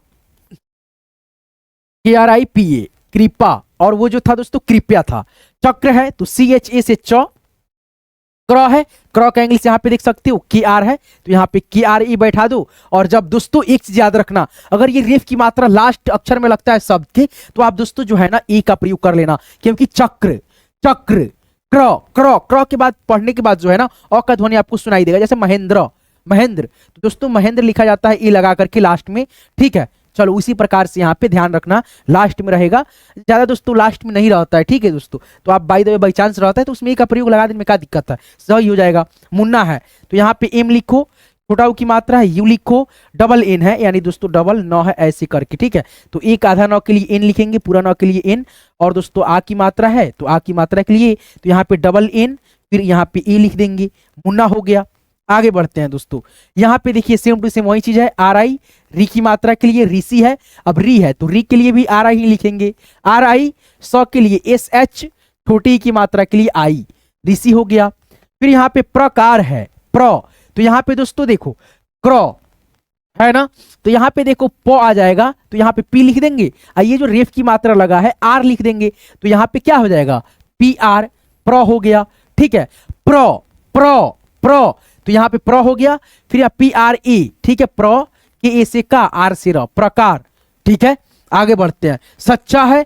KRIPA, कृपा, और वो जो था दोस्तों कृपया था। चक्र है तो CHA से च, क्र है, क्र का इंग्लिश यहाँ पे देख सकते हो KR है, तो यहाँ पे KRE बैठा दो। और जब दोस्तों एक चीज याद रखना, अगर ये रेफ की मात्रा लास्ट अक्षर में लगता है शब्द के, तो आप दोस्तों जो है ना ए का प्रयोग कर लेना, क्योंकि चक्र, चक्र, क्र, क्र, क्र के बाद पढ़ने के बाद जो है ना अ का ध्वनि आपको सुनाई देगा। जैसे महेंद्र, महेंद्र, तो दोस्तों महेंद्र लिखा जाता है ए लगा करके लास्ट में, ठीक है। चलो उसी प्रकार से यहाँ पे ध्यान रखना, लास्ट में रहेगा, ज्यादा दोस्तों लास्ट में नहीं रहता है, ठीक है दोस्तों। तो आप by the way by chance रहता है तो उसमें ए का प्रयोग लगा देने में क्या दिक्कत है, सही हो जाएगा। मुन्ना है, तो यहाँ पे एम लिखो, छोटा ऊ की मात्रा है यू लिखो, डबल एन है यानी दोस्तों डबल नौ है ऐसे करके, ठीक है। तो एक आधा नौ के लिए एन लिखेंगे, पूरा नौ के लिए एन, और दोस्तों आ की मात्रा है तो आ की मात्रा के लिए तो यहाँ पे डबल एन, फिर यहाँ पे ए लिख देंगे, मुन्ना हो गया। आगे बढ़ते हैं दोस्तों, यहाँ पे देखिए सेम टू सेम वही चीज है, आर आई, री की मात्रा के लिए ऋषि है, अब री है तो री के लिए भी आर आई ही लिखेंगे, आर आई, सौ के लिए एस एच, छोटी की मात्रा के लिए आई, ऋषि हो गया। फिर यहाँ पे प्रकार है, प्र, तो यहाँ पे दोस्तों देखो क्र है ना, तो यहाँ पे देखो प आ जाएगा तो यहाँ पे पी लिख देंगे, और ये जो रेफ की मात्रा लगा है आर लिख देंगे, तो यहाँ पे क्या हो जाएगा पी आर, प्र हो गया, ठीक है। प्र प्र प्र, तो यहाँ पे प्र हो गया, फिर यहाँ पी आर ए, ठीक है, प्र के ए से का, आर से र, प्रकार, ठीक है। आगे बढ़ते हैं, सच्चा है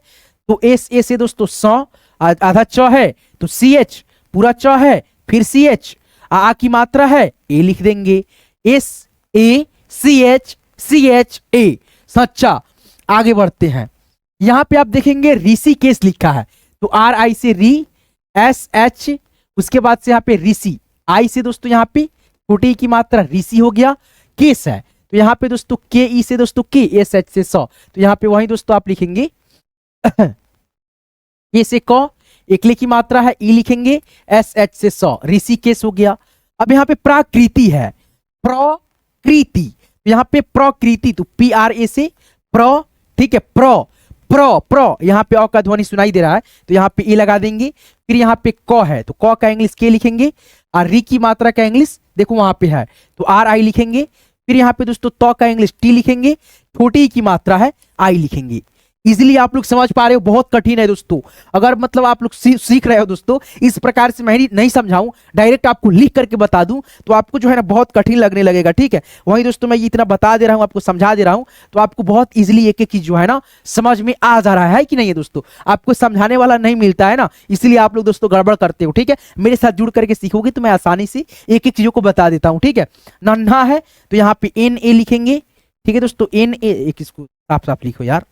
तो एस ए से दोस्तों सौ, आधा च है तो सी एच, पूरा च है फिर सी एच, आ की मात्रा है ए लिख देंगे, S A C H A, सच्चा। आगे बढ़ते हैं, यहां पे आप देखेंगे ऋषि केस लिखा है तो आर आई से री, एस एच, उसके बाद से यहाँ पे ऋषि, आई से दोस्तों यहाँ पे छोटी की मात्रा ऋषि हो गया, केस है तो यहाँ पे दोस्तों के ई से दोस्तों के, एस एच से सौ, तो यहाँ पे वही दोस्तों आप लिखेंगे के से क, एकले की मात्रा है ई लिखेंगे, एस एच से सौ, ऋषि केस हो गया। अब यहाँ पे प्राकृति है, प्रकृति, तो यहाँ पे प्रकृति तो पी आर ए से प्र, ठीक है, प्र प्र प्र, यहाँ पे अ का ध्वनि सुनाई दे रहा है तो यहाँ पे ए लगा देंगे, फिर यहाँ पे क है तो क का इंग्लिश के लिखेंगे, और री की मात्रा का इंग्लिश देखो वहां पे है तो आर आई लिखेंगे, फिर यहाँ पे दोस्तों तो का इंग्लिश टी लिखेंगे, छोटी की मात्रा है आई लिखेंगे। इजीली आप लोग समझ पा रहे हो, बहुत कठिन है दोस्तों, अगर मतलब आप लोग सीख रहे हो दोस्तों, इस प्रकार से मैं नहीं समझाऊं, डायरेक्ट आपको लिख करके बता दूं तो आपको जो है ना बहुत कठिन लगने लगेगा, ठीक है। वहीं दोस्तों मैं ये इतना बता दे रहा हूं, आपको समझा दे रहा हूं, तो आपको बहुत इजीली एक एक चीज जो है ना समझ में आ जा रहा है कि नहीं है दोस्तों। आपको समझाने वाला नहीं मिलता है ना, इसलिए आप लोग दोस्तों गड़बड़ करते हो, ठीक है। मेरे साथ जुड़ करके सीखोगे तो मैं आसानी से एक एक चीजों को बता देता हूँ, ठीक है। नन्हा है तो यहाँ पे एन ए लिखेंगे, ठीक है दोस्तों, एन ए, एक इसको साफ साफ लिखो यार,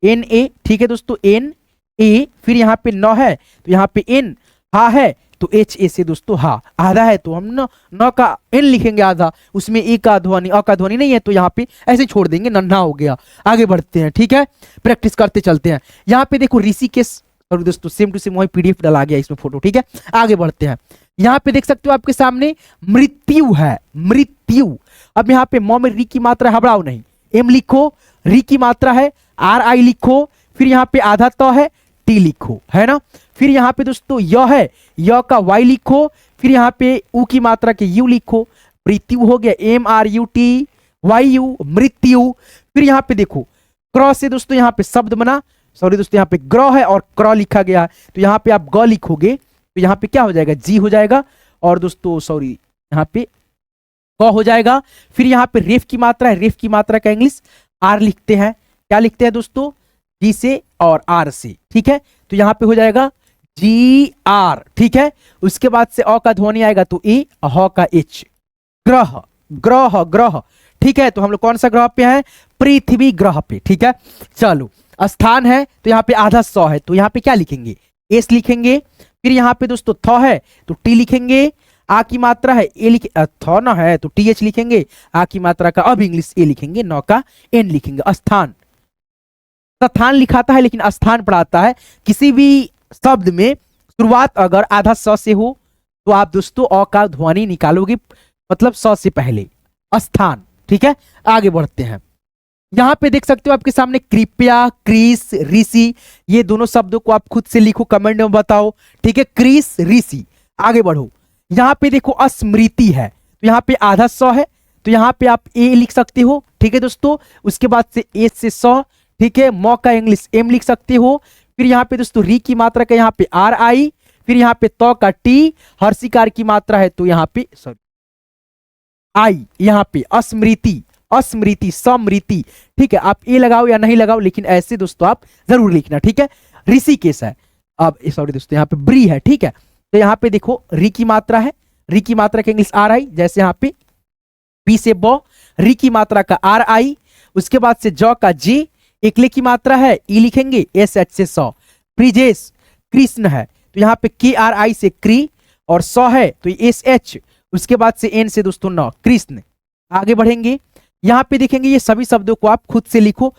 एन ए, ठीक है दोस्तों, एन ए, फिर यहाँ पे नौ है तो यहाँ पे एन, हा है तो एच ए से दोस्तों हा, आधा है तो हम न का एन लिखेंगे आधा, उसमें ए का ध्वनि अ का ध्वनि नहीं है तो यहाँ पे ऐसे छोड़ देंगे, नन्हा हो गया। आगे बढ़ते हैं, ठीक है, प्रैक्टिस करते चलते हैं। यहाँ पे देखो ऋषिकेश, और दोस्तों सेम टू सेम वही पीडीएफ डाला गया इसमें फोटो, ठीक है। आगे बढ़ते हैं, यहाँ पे देख सकते हो आपके सामने मृत्यु है, मृत्यु। अब यहाँ पे म में री की मात्रा घबराओ नहीं, एम लिखो, री की मात्रा है आर आई लिखो, फिर यहाँ पे आधा तो है टी लिखो, है ना। फिर यहाँ पे दोस्तों य है, य का वाई लिखो, फिर यहाँ पे उ की मात्रा के यू लिखो, मृत्यु हो गया, M R U T Y U, मृत्यु। फिर यहाँ पे देखो क्रॉस से दोस्तों यहाँ पे शब्द बना, सॉरी दोस्तों यहाँ पे ग्रह है और क्रॉ लिखा गया है तो यहाँ पे आप ग लिखोगे तो यहाँ पे क्या हो जाएगा जी हो जाएगा, और दोस्तों सॉरी यहाँ पे क हो जाएगा। फिर यहाँ पे रेफ की मात्रा है, रेफ की मात्रा का इंग्लिश आर लिखते हैं, क्या लिखते हैं दोस्तों, जी से और आर से, ठीक है। तो यहाँ पे हो जाएगा जी आर, ठीक है। उसके बाद से अ का ध्वनि आएगा तो ए, ह का एच, ग्रह ग्रह ग्रह, ठीक है। तो हम लोग कौन सा ग्रह पे हैं, पृथ्वी ग्रह पे, ठीक है। चलो स्थान है तो यहाँ पे आधा सौ है तो यहाँ पे क्या लिखेंगे, एस लिखेंगे। फिर यहाँ पे दोस्तों थ है तो टी लिखेंगे, आ की मात्रा है ए थ ना है तो टी एच लिखेंगे, आ की मात्रा का अब इंग्लिश ए लिखेंगे, नौ का एन लिखेंगे। स्थान, स्थान लिखाता है लेकिन स्थान पढ़ाता है। किसी भी शब्द में शुरुआत अगर आधा स से हो तो आप दोस्तों अ का ध्वनि निकालोगे, मतलब स से पहले, स्थान, ठीक है। आगे बढ़ते हैं, यहां पे देख सकते हो आपके सामने कृपया, क्रिस, ऋषि, ये दोनों शब्दों को आप खुद से लिखो, कमेंट में बताओ, ठीक है, क्रिस ऋषि। आगे बढ़ो, यहाँ पे देखो स्मृति है तो यहाँ पे आधा सौ है तो यहाँ पे आप ए लिख सकते हो, ठीक है दोस्तों। उसके बाद से ए से सौ, ठीक है, म का इंग्लिश एम लिख सकते हो। फिर यहाँ पे दोस्तों री की मात्रा का यहाँ पे आर आई, फिर यहाँ पे तो का टी, हर्षिकार की मात्रा है तो यहाँ पे सॉरी आई, यहाँ पे स्मृति, स्मृति, समृति, ठीक है। आप ए लगाओ या नहीं लगाओ लेकिन ऐसे दोस्तों आप जरूर लिखना, ठीक है। ऋषिकेश है, अब सॉरी दोस्तों यहाँ पे ब्री है, ठीक है। तो यहाँ पे देखो री की मात्रा है, री की मात्रा का इंग्लिश आर आई, जैसे यहाँ पे बी से ब, री की मात्रा का आर आई, उसके बाद से ज का जे, एकले की मात्रा है ई लिखेंगे, एस एच से सौ। ब्रिजेश, कृष्ण है तो यहाँ पे के आर आई से क्री, और सौ है तो एस एच, उसके बाद से एन से दोस्तों न, कृष्ण। आगे बढ़ेंगे, यहाँ पे देखेंगे ये सभी शब्दों को आप खुद से लिखो।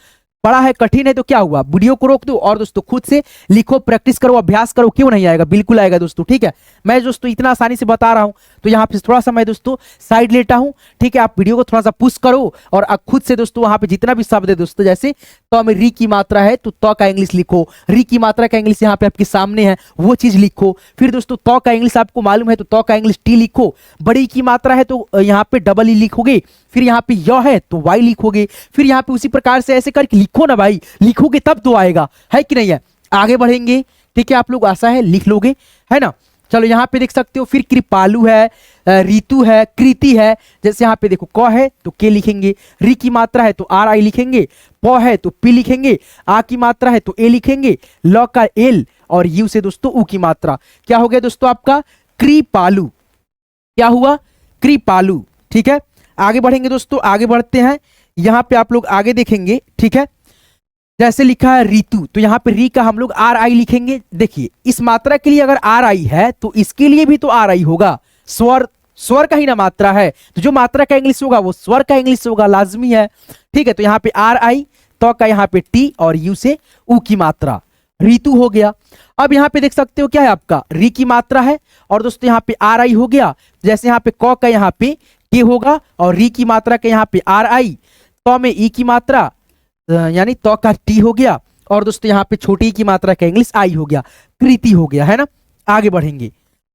बड़ा है, कठिन है तो क्या हुआ, वीडियो को रोक दो और दोस्तों खुद से लिखो, प्रैक्टिस करो, अभ्यास करो। क्यों नहीं आएगा, बिल्कुल आएगा दोस्तों, ठीक है। मैं दोस्तों इतना आसानी से बता रहा हूं तो यहाँ पे थोड़ा सा मैं दोस्तों साइड लेता हूं, ठीक है। आप वीडियो को थोड़ा सा पुश करो और खुद से दोस्तों वहां पे जितना भी शब्द है दोस्तों, जैसे तो में री की मात्रा है तो का इंग्लिश लिखो, री की मात्रा का इंग्लिश यहाँ पे आपके सामने है वो चीज लिखो। फिर दोस्तों का इंग्लिश आपको मालूम है तो का इंग्लिश टी लिखो। बड़ी की मात्रा है तो यहाँ पे डबल ई लिखोगे। फिर यहाँ पे य है तो वाई लिखोगे। फिर यहाँ पे उसी प्रकार से ऐसे करके लिखो ना भाई, लिखोगे तब तो आएगा, है कि नहीं है। आगे बढ़ेंगे, ठीक है, आप लोग आशा है लिख लोगे, है ना। चलो यहाँ पे देख सकते हो, फिर कृपालु है, ऋतु है, कृति है। जैसे यहाँ पे देखो क है तो के लिखेंगे, री की मात्रा है तो आर आई लिखेंगे, प है तो पी लिखेंगे, आ की मात्रा है तो ए लिखेंगे, ल का एल और यू से दोस्तों उ की मात्रा। क्या हो गया दोस्तों आपका कृपालु, क्या हुआ कृपालु, ठीक है। आगे बढ़ेंगे दोस्तों, आगे बढ़ते हैं, यहाँ पे आप लोग आगे देखेंगे, ठीक है। जैसे लिखा है ऋतु तो यहाँ पे री का हम लोग आर आई लिखेंगे। देखिए इस मात्रा के लिए अगर आर आई है तो इसके लिए भी तो आर आई होगा, स्वर स्वर का ही ना मात्रा है, तो जो मात्रा का इंग्लिश होगा वो स्वर का इंग्लिश होगा, लाजमी है, ठीक है। तो यहाँ पे आर आई तो का यहाँ पे टी और यू से उ की मात्रा, ऋतु हो गया। अब यहाँ पे देख सकते हो क्या है आपका री की मात्रा है और दोस्तों यहाँ पे आर आई हो गया। जैसे यहाँ पे क का यहाँ पे के होगा और री की मात्रा के यहाँ पे आर आई, तो में ई की मात्रा यानी तो का टी हो गया और दोस्तों यहाँ पे छोटी ई की मात्रा का इंग्लिश आई हो गया, कृति हो गया, है ना। आगे बढ़ेंगे,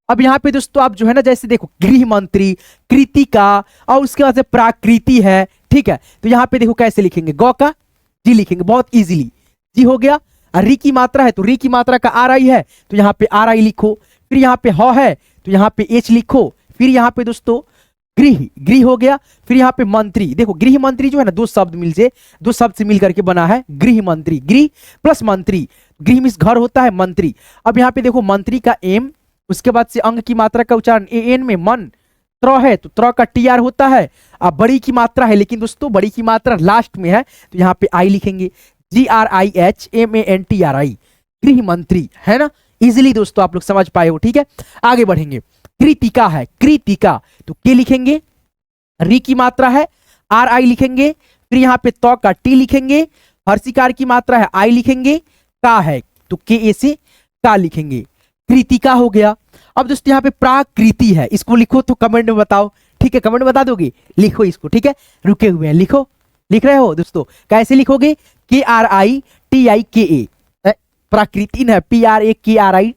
अब यहाँ पे दोस्तों आप जो है ना, जैसे देखो गृह मंत्री, कृतिका और उसके बाद से प्राकृति है, ठीक है। तो यहाँ पे देखो कैसे लिखेंगे, गौ का जी लिखेंगे बहुत इजीली, जी हो गया। री की मात्रा है तो री की मात्रा का आर आई है तो यहाँ पे आर आई लिखो। फिर यहाँ पे ह है तो यहाँ पे एच लिखो। फिर यहाँ पे दोस्तों गृह, गृह हो गया। फिर यहाँ पे मंत्री, देखो गृह मंत्री जो है ना दो शब्द से मिल करके बना है गृह मंत्री, गृह प्लस मंत्री, गृह मीन्स घर होता है, मंत्री। अब यहाँ पे देखो मंत्री का एम, उसके बाद से अंग की मात्रा का उच्चारण ए एन में मन, त्र है तो त्र का टी आर होता है। अब बड़ी की मात्रा है लेकिन दोस्तों बड़ी की मात्रा लास्ट में है तो यहाँ पे आई लिखेंगे, G R I H M A N T R I, गृह मंत्री, है ना। इजिली दोस्तों आप लोग समझ पाए हो, ठीक है। आगे बढ़ेंगे, कृतिका है, कृतिका तो के लिखेंगे, री की मात्रा है आर आई लिखेंगे। फिर यहाँ पे तो का टी लिखेंगे, हर्षिकार की मात्रा है आई लिखेंगे, का है तो के ए से का लिखेंगे, कृतिका हो गया। अब दोस्तों यहाँ पे प्राकृति है, इसको लिखो तो कमेंट में बताओ, ठीक है, कमेंट में बता दोगे, लिखो इसको, ठीक है, रुके हुए हैं, लिखो, लिख रहे हो दोस्तों, कैसे लिखोगे, के आर आई टी आई के ए, प्राकृति है पी आर ए के आर आई,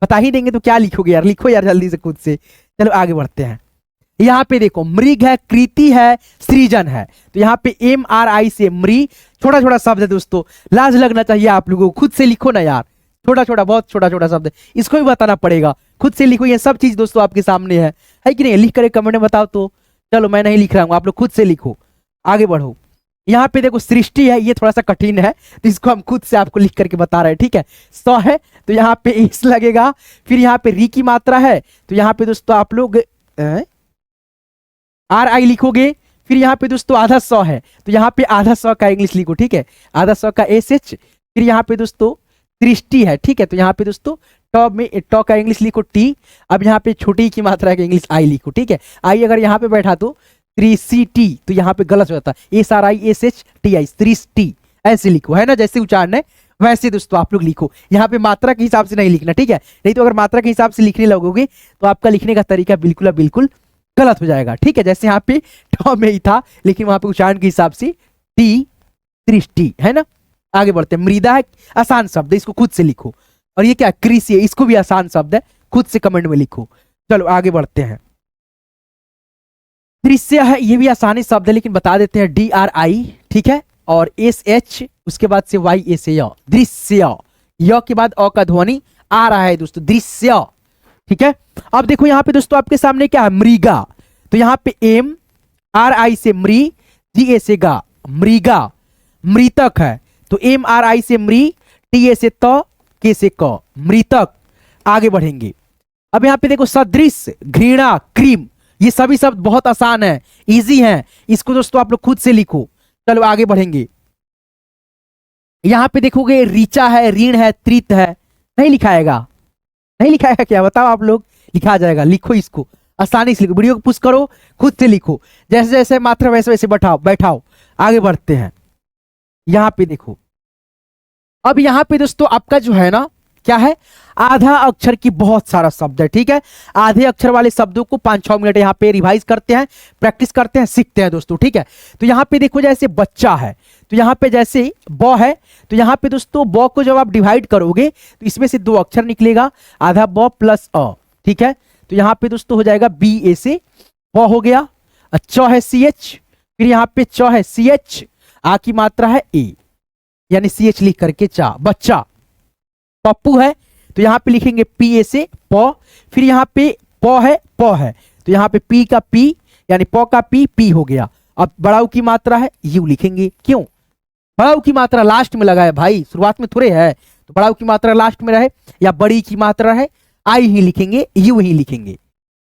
बता ही देंगे तो क्या लिखोगे यार, लिखो यार जल्दी से खुद से। चलो आगे बढ़ते हैं, यहाँ पे देखो मृग है, कृति है, सृजन है, तो यहाँ पे एम आर आई से मृ, छोटा छोटा शब्द है दोस्तों, लाज लगना चाहिए आप लोगों को, खुद से लिखो ना यार, छोटा छोटा बहुत छोटा छोटा शब्द है, इसको भी बताना पड़ेगा, खुद से लिखो, ये सब चीज दोस्तों आपके सामने है कि नहीं, लिख कर कमेंट में बताओ तो। चलो मैं नहीं लिख रहा हूँ, आप लोग खुद से लिखो, आगे बढ़ो। यहाँ पे देखो सृष्टि है, ये थोड़ा सा कठिन है तो इसको हम खुद से आपको लिख करके बता रहे हैं, ठीक है। सौ है तो यहाँ पे इस लगेगा। फिर यहाँ पे री की मात्रा है तो यहाँ पे दोस्तों आप लोग आर आई लिखोगे। फिर यहाँ पे दोस्तों आधा सौ है तो यहाँ पे आधा सौ का इंग्लिश लिखो, ठीक है, आधा सौ का एस एच। फिर यहाँ पे दोस्तों सृष्टि है, ठीक है, तो यहाँ पे दोस्तों टॉप में टॉ का इंग्लिश लिखो टी। अब यहाँ पे छोटी की मात्रा का इंग्लिश आई लिखो, ठीक है। आई अगर यहाँ पे बैठा तो टी तो यहाँ पे गलत हो जाता है, S R I S H T I, सृष्टि ऐसे लिखो, है ना, जैसे उच्चारण है वैसे दोस्तों आप लोग लिखो। यहाँ पे मात्रा के हिसाब से नहीं लिखना, ठीक है, नहीं तो अगर मात्रा के हिसाब से लिखने लगोगे तो आपका लिखने का तरीका बिल्कुल बिल्कुल गलत हो जाएगा, ठीक है। जैसे यहाँ पे टॉ में ही था लेकिन वहां पे उच्चारण के हिसाब से टी, सृष्टि, है ना। आगे बढ़ते हैं, मृदा है, आसान शब्द है, इसको खुद से लिखो। और ये क्या कृषि है, इसको भी आसान शब्द है, खुद से कमेंट में लिखो। चलो आगे बढ़ते हैं, दृश्य है, ये भी आसानी शब्द है लेकिन बता देते हैं, डी आर आई, ठीक है, और एस एच, उसके बाद से वाई एस ए, दृश्य, य के बाद अ का ध्वनि आ रहा है दोस्तों, दृश्य, ठीक है। अब देखो यहाँ पे दोस्तों आपके सामने क्या है, मृगा, तो यहाँ पे एम आर आई से मृ, जी ए से गा, मृगा। मृतक है तो एम आर आई से मृ, टी ए से त, के से क, मृतक। आगे बढ़ेंगे, अब यहाँ पे देखो सदृश, घृणा, क्रीम, ये सभी शब्द बहुत आसान है, इजी है, इसको दोस्तों आप लोग खुद से लिखो। चलो आगे बढ़ेंगे, यहाँ पे देखोगे ऋचा है, ऋण है, त्रित है, नहीं लिखाएगा, नहीं लिखाएगा क्या बताओ आप लोग, लिखा जाएगा, लिखो इसको, आसानी से लिखो, वीडियो को पुश करो, खुद से लिखो, जैसे जैसे मात्रा वैसे वैसे बैठाओ बैठाओ। आगे बढ़ते हैं, यहां पे देखो। अब यहां पे दोस्तों आपका जो है ना क्या है, आधा अक्षर की बहुत सारा शब्द है, ठीक है। आधे अक्षर वाले शब्दों को 5-6 मिनट यहाँ पे रिवाइज करते हैं, प्रैक्टिस करते हैं, सीखते हैं दोस्तों, ठीक है। तो यहाँ पे देखो जैसे बच्चा है, तो यहाँ पे जैसे ब है, तो यहाँ पे दोस्तों ब को जब आप डिवाइड करोगे तो इसमें से 2 अक्षर निकलेगा, आधा ब प्लस अ, ठीक है। तो यहाँ पे दोस्तों हो जाएगा बी ए से ब हो गया, च है सी एच, फिर यहाँ पे च है सी एच, आ की मात्रा है ए, यानी सी एच लिख करके चा, बच्चा। पप्पू है तो यहाँ पे लिखेंगे पी ए से प, फिर यहाँ पे प है तो यहाँ पे पी का पी यानी प का पी हो गया। अब बड़ाऊ की मात्रा है यू लिखेंगे, क्यों, बड़ाऊ की मात्रा लास्ट में लगा है भाई, शुरुआत में थोड़े है, तो बड़ाऊ की मात्रा लास्ट में रहे, या बड़ी की मात्रा है आई ही लिखेंगे, यू ही लिखेंगे।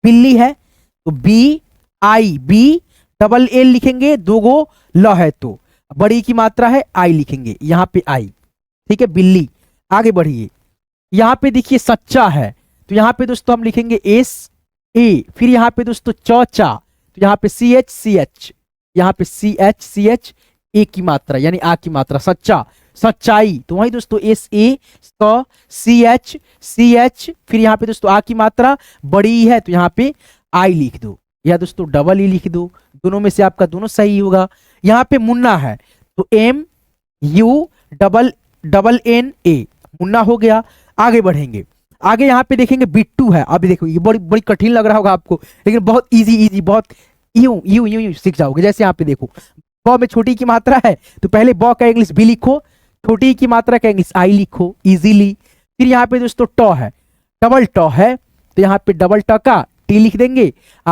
बिल्ली है तो B I B double L लिखेंगे, 2 गो ल है तो बड़ी की मात्रा है आई लिखेंगे, यहाँ पे आई, ठीक है, बिल्ली। आगे बढ़िए, यहाँ पे देखिए सच्चा है तो यहाँ पे दोस्तों हम लिखेंगे एस ए, फिर यहाँ पे दोस्तों चौचा, तो यहाँ पे सी एच, यहाँ पे सी एच ए की मात्रा यानी आ की मात्रा, सच्चा। सच्चाई तो वही दोस्तों एस ए सी एच, फिर यहाँ पे दोस्तों आ की मात्रा बड़ी है तो यहाँ पे आई लिख दो, या दोस्तों डबल ई लिख दो, दोनों में से आपका दोनों सही होगा। यहाँ पे मुन्ना है तो M U double N A, Munna हो गया। आगे बढ़ेंगे, आगे यहाँ पे देखेंगे बिट्टू है। अभी देखो ये बड़ी बड़ी कठिन लग रहा होगा आपको, लेकिन बहुत इजी बहुत यूं यूं यूं यूं सीख जाओगे। जैसे यहाँ पे देखो ब में छोटी की मात्रा है तो पहले ब का इंग्लिश बी लिखो, छोटी की मात्रा का इंग्लिश आई लिखो इजीली। फिर यहाँ पे दोस्तों ट है, डबल ट है तो यहाँ पे डबल ट का टी लिख देंगे,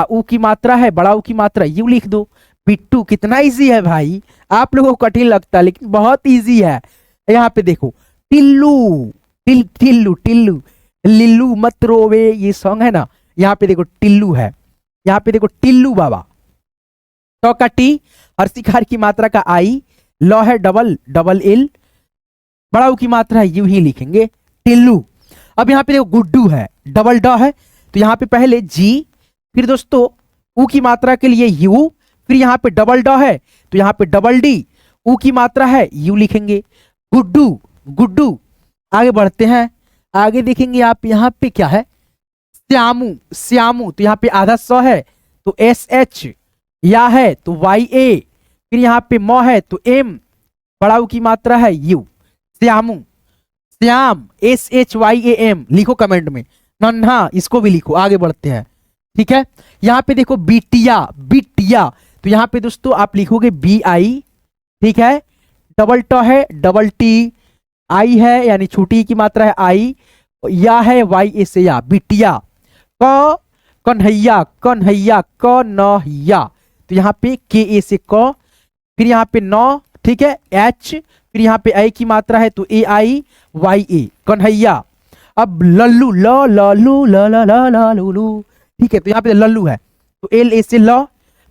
ऊ की मात्रा है, बड़ा ऊ की मात्रा यू लिख दो। बिट्टू कितना इजी है भाई, आप लोगों को कठिन लगता है लेकिन बहुत इजी है। यहाँ पे देखो टिल्लू, टिल्लू टिल्लू, लिल्लू मत रोवे, ये सॉन्ग है ना, यहाँ पे देखो टिल्लू है, यहाँ पे देखो टिल्लू बाबा, तो का टी, हर्षिकार की मात्रा का आई, लॉ है डबल एल, बड़ाऊ की मात्रा है यू ही लिखेंगे, टिल्लू। अब यहाँ पे देखो गुड्डू है, डबल ड है तो यहाँ पे पहले जी, फिर दोस्तों ऊ की मात्रा के लिए यू, फिर यहाँ पे डबल ड है तो यहाँ पे डबल डी, ऊ की मात्रा है यू लिखेंगे, गुड्डू गुड्डू। आगे बढ़ते हैं, आगे देखेंगे आप यहाँ पे क्या है, श्यामू श्यामू, तो यहाँ पे आधा स है तो एस एच, या है तो वाई ए, फिर यहाँ पे म है तो एम, बड़ाऊ की मात्रा है U, Shyamu. Shyam S H Y A M लिखो कमेंट में, नन्हा इसको भी लिखो। आगे बढ़ते हैं, ठीक है। यहाँ पे देखो बिटिया, बिटिया तो यहाँ पे दोस्तों आप लिखोगे बी आई, ठीक है, डबल ट है डबल टी, आई है यानी छोटी की मात्रा है आई, या है वाई ए से या, बिटिया। क कन्हैया, कन्हैया कन्हैया तो यहाँ पे के ए से क, फिर यहाँ पे नौ, ठीक है, एच, फिर यहाँ पे आई की मात्रा है तो ए आई वाई ए, कन्हैया। अब लल्लू, ल लल्लू ल ल ल ल लू, ठीक है, तो यहाँ पे लल्लू है तो एल ए से ल,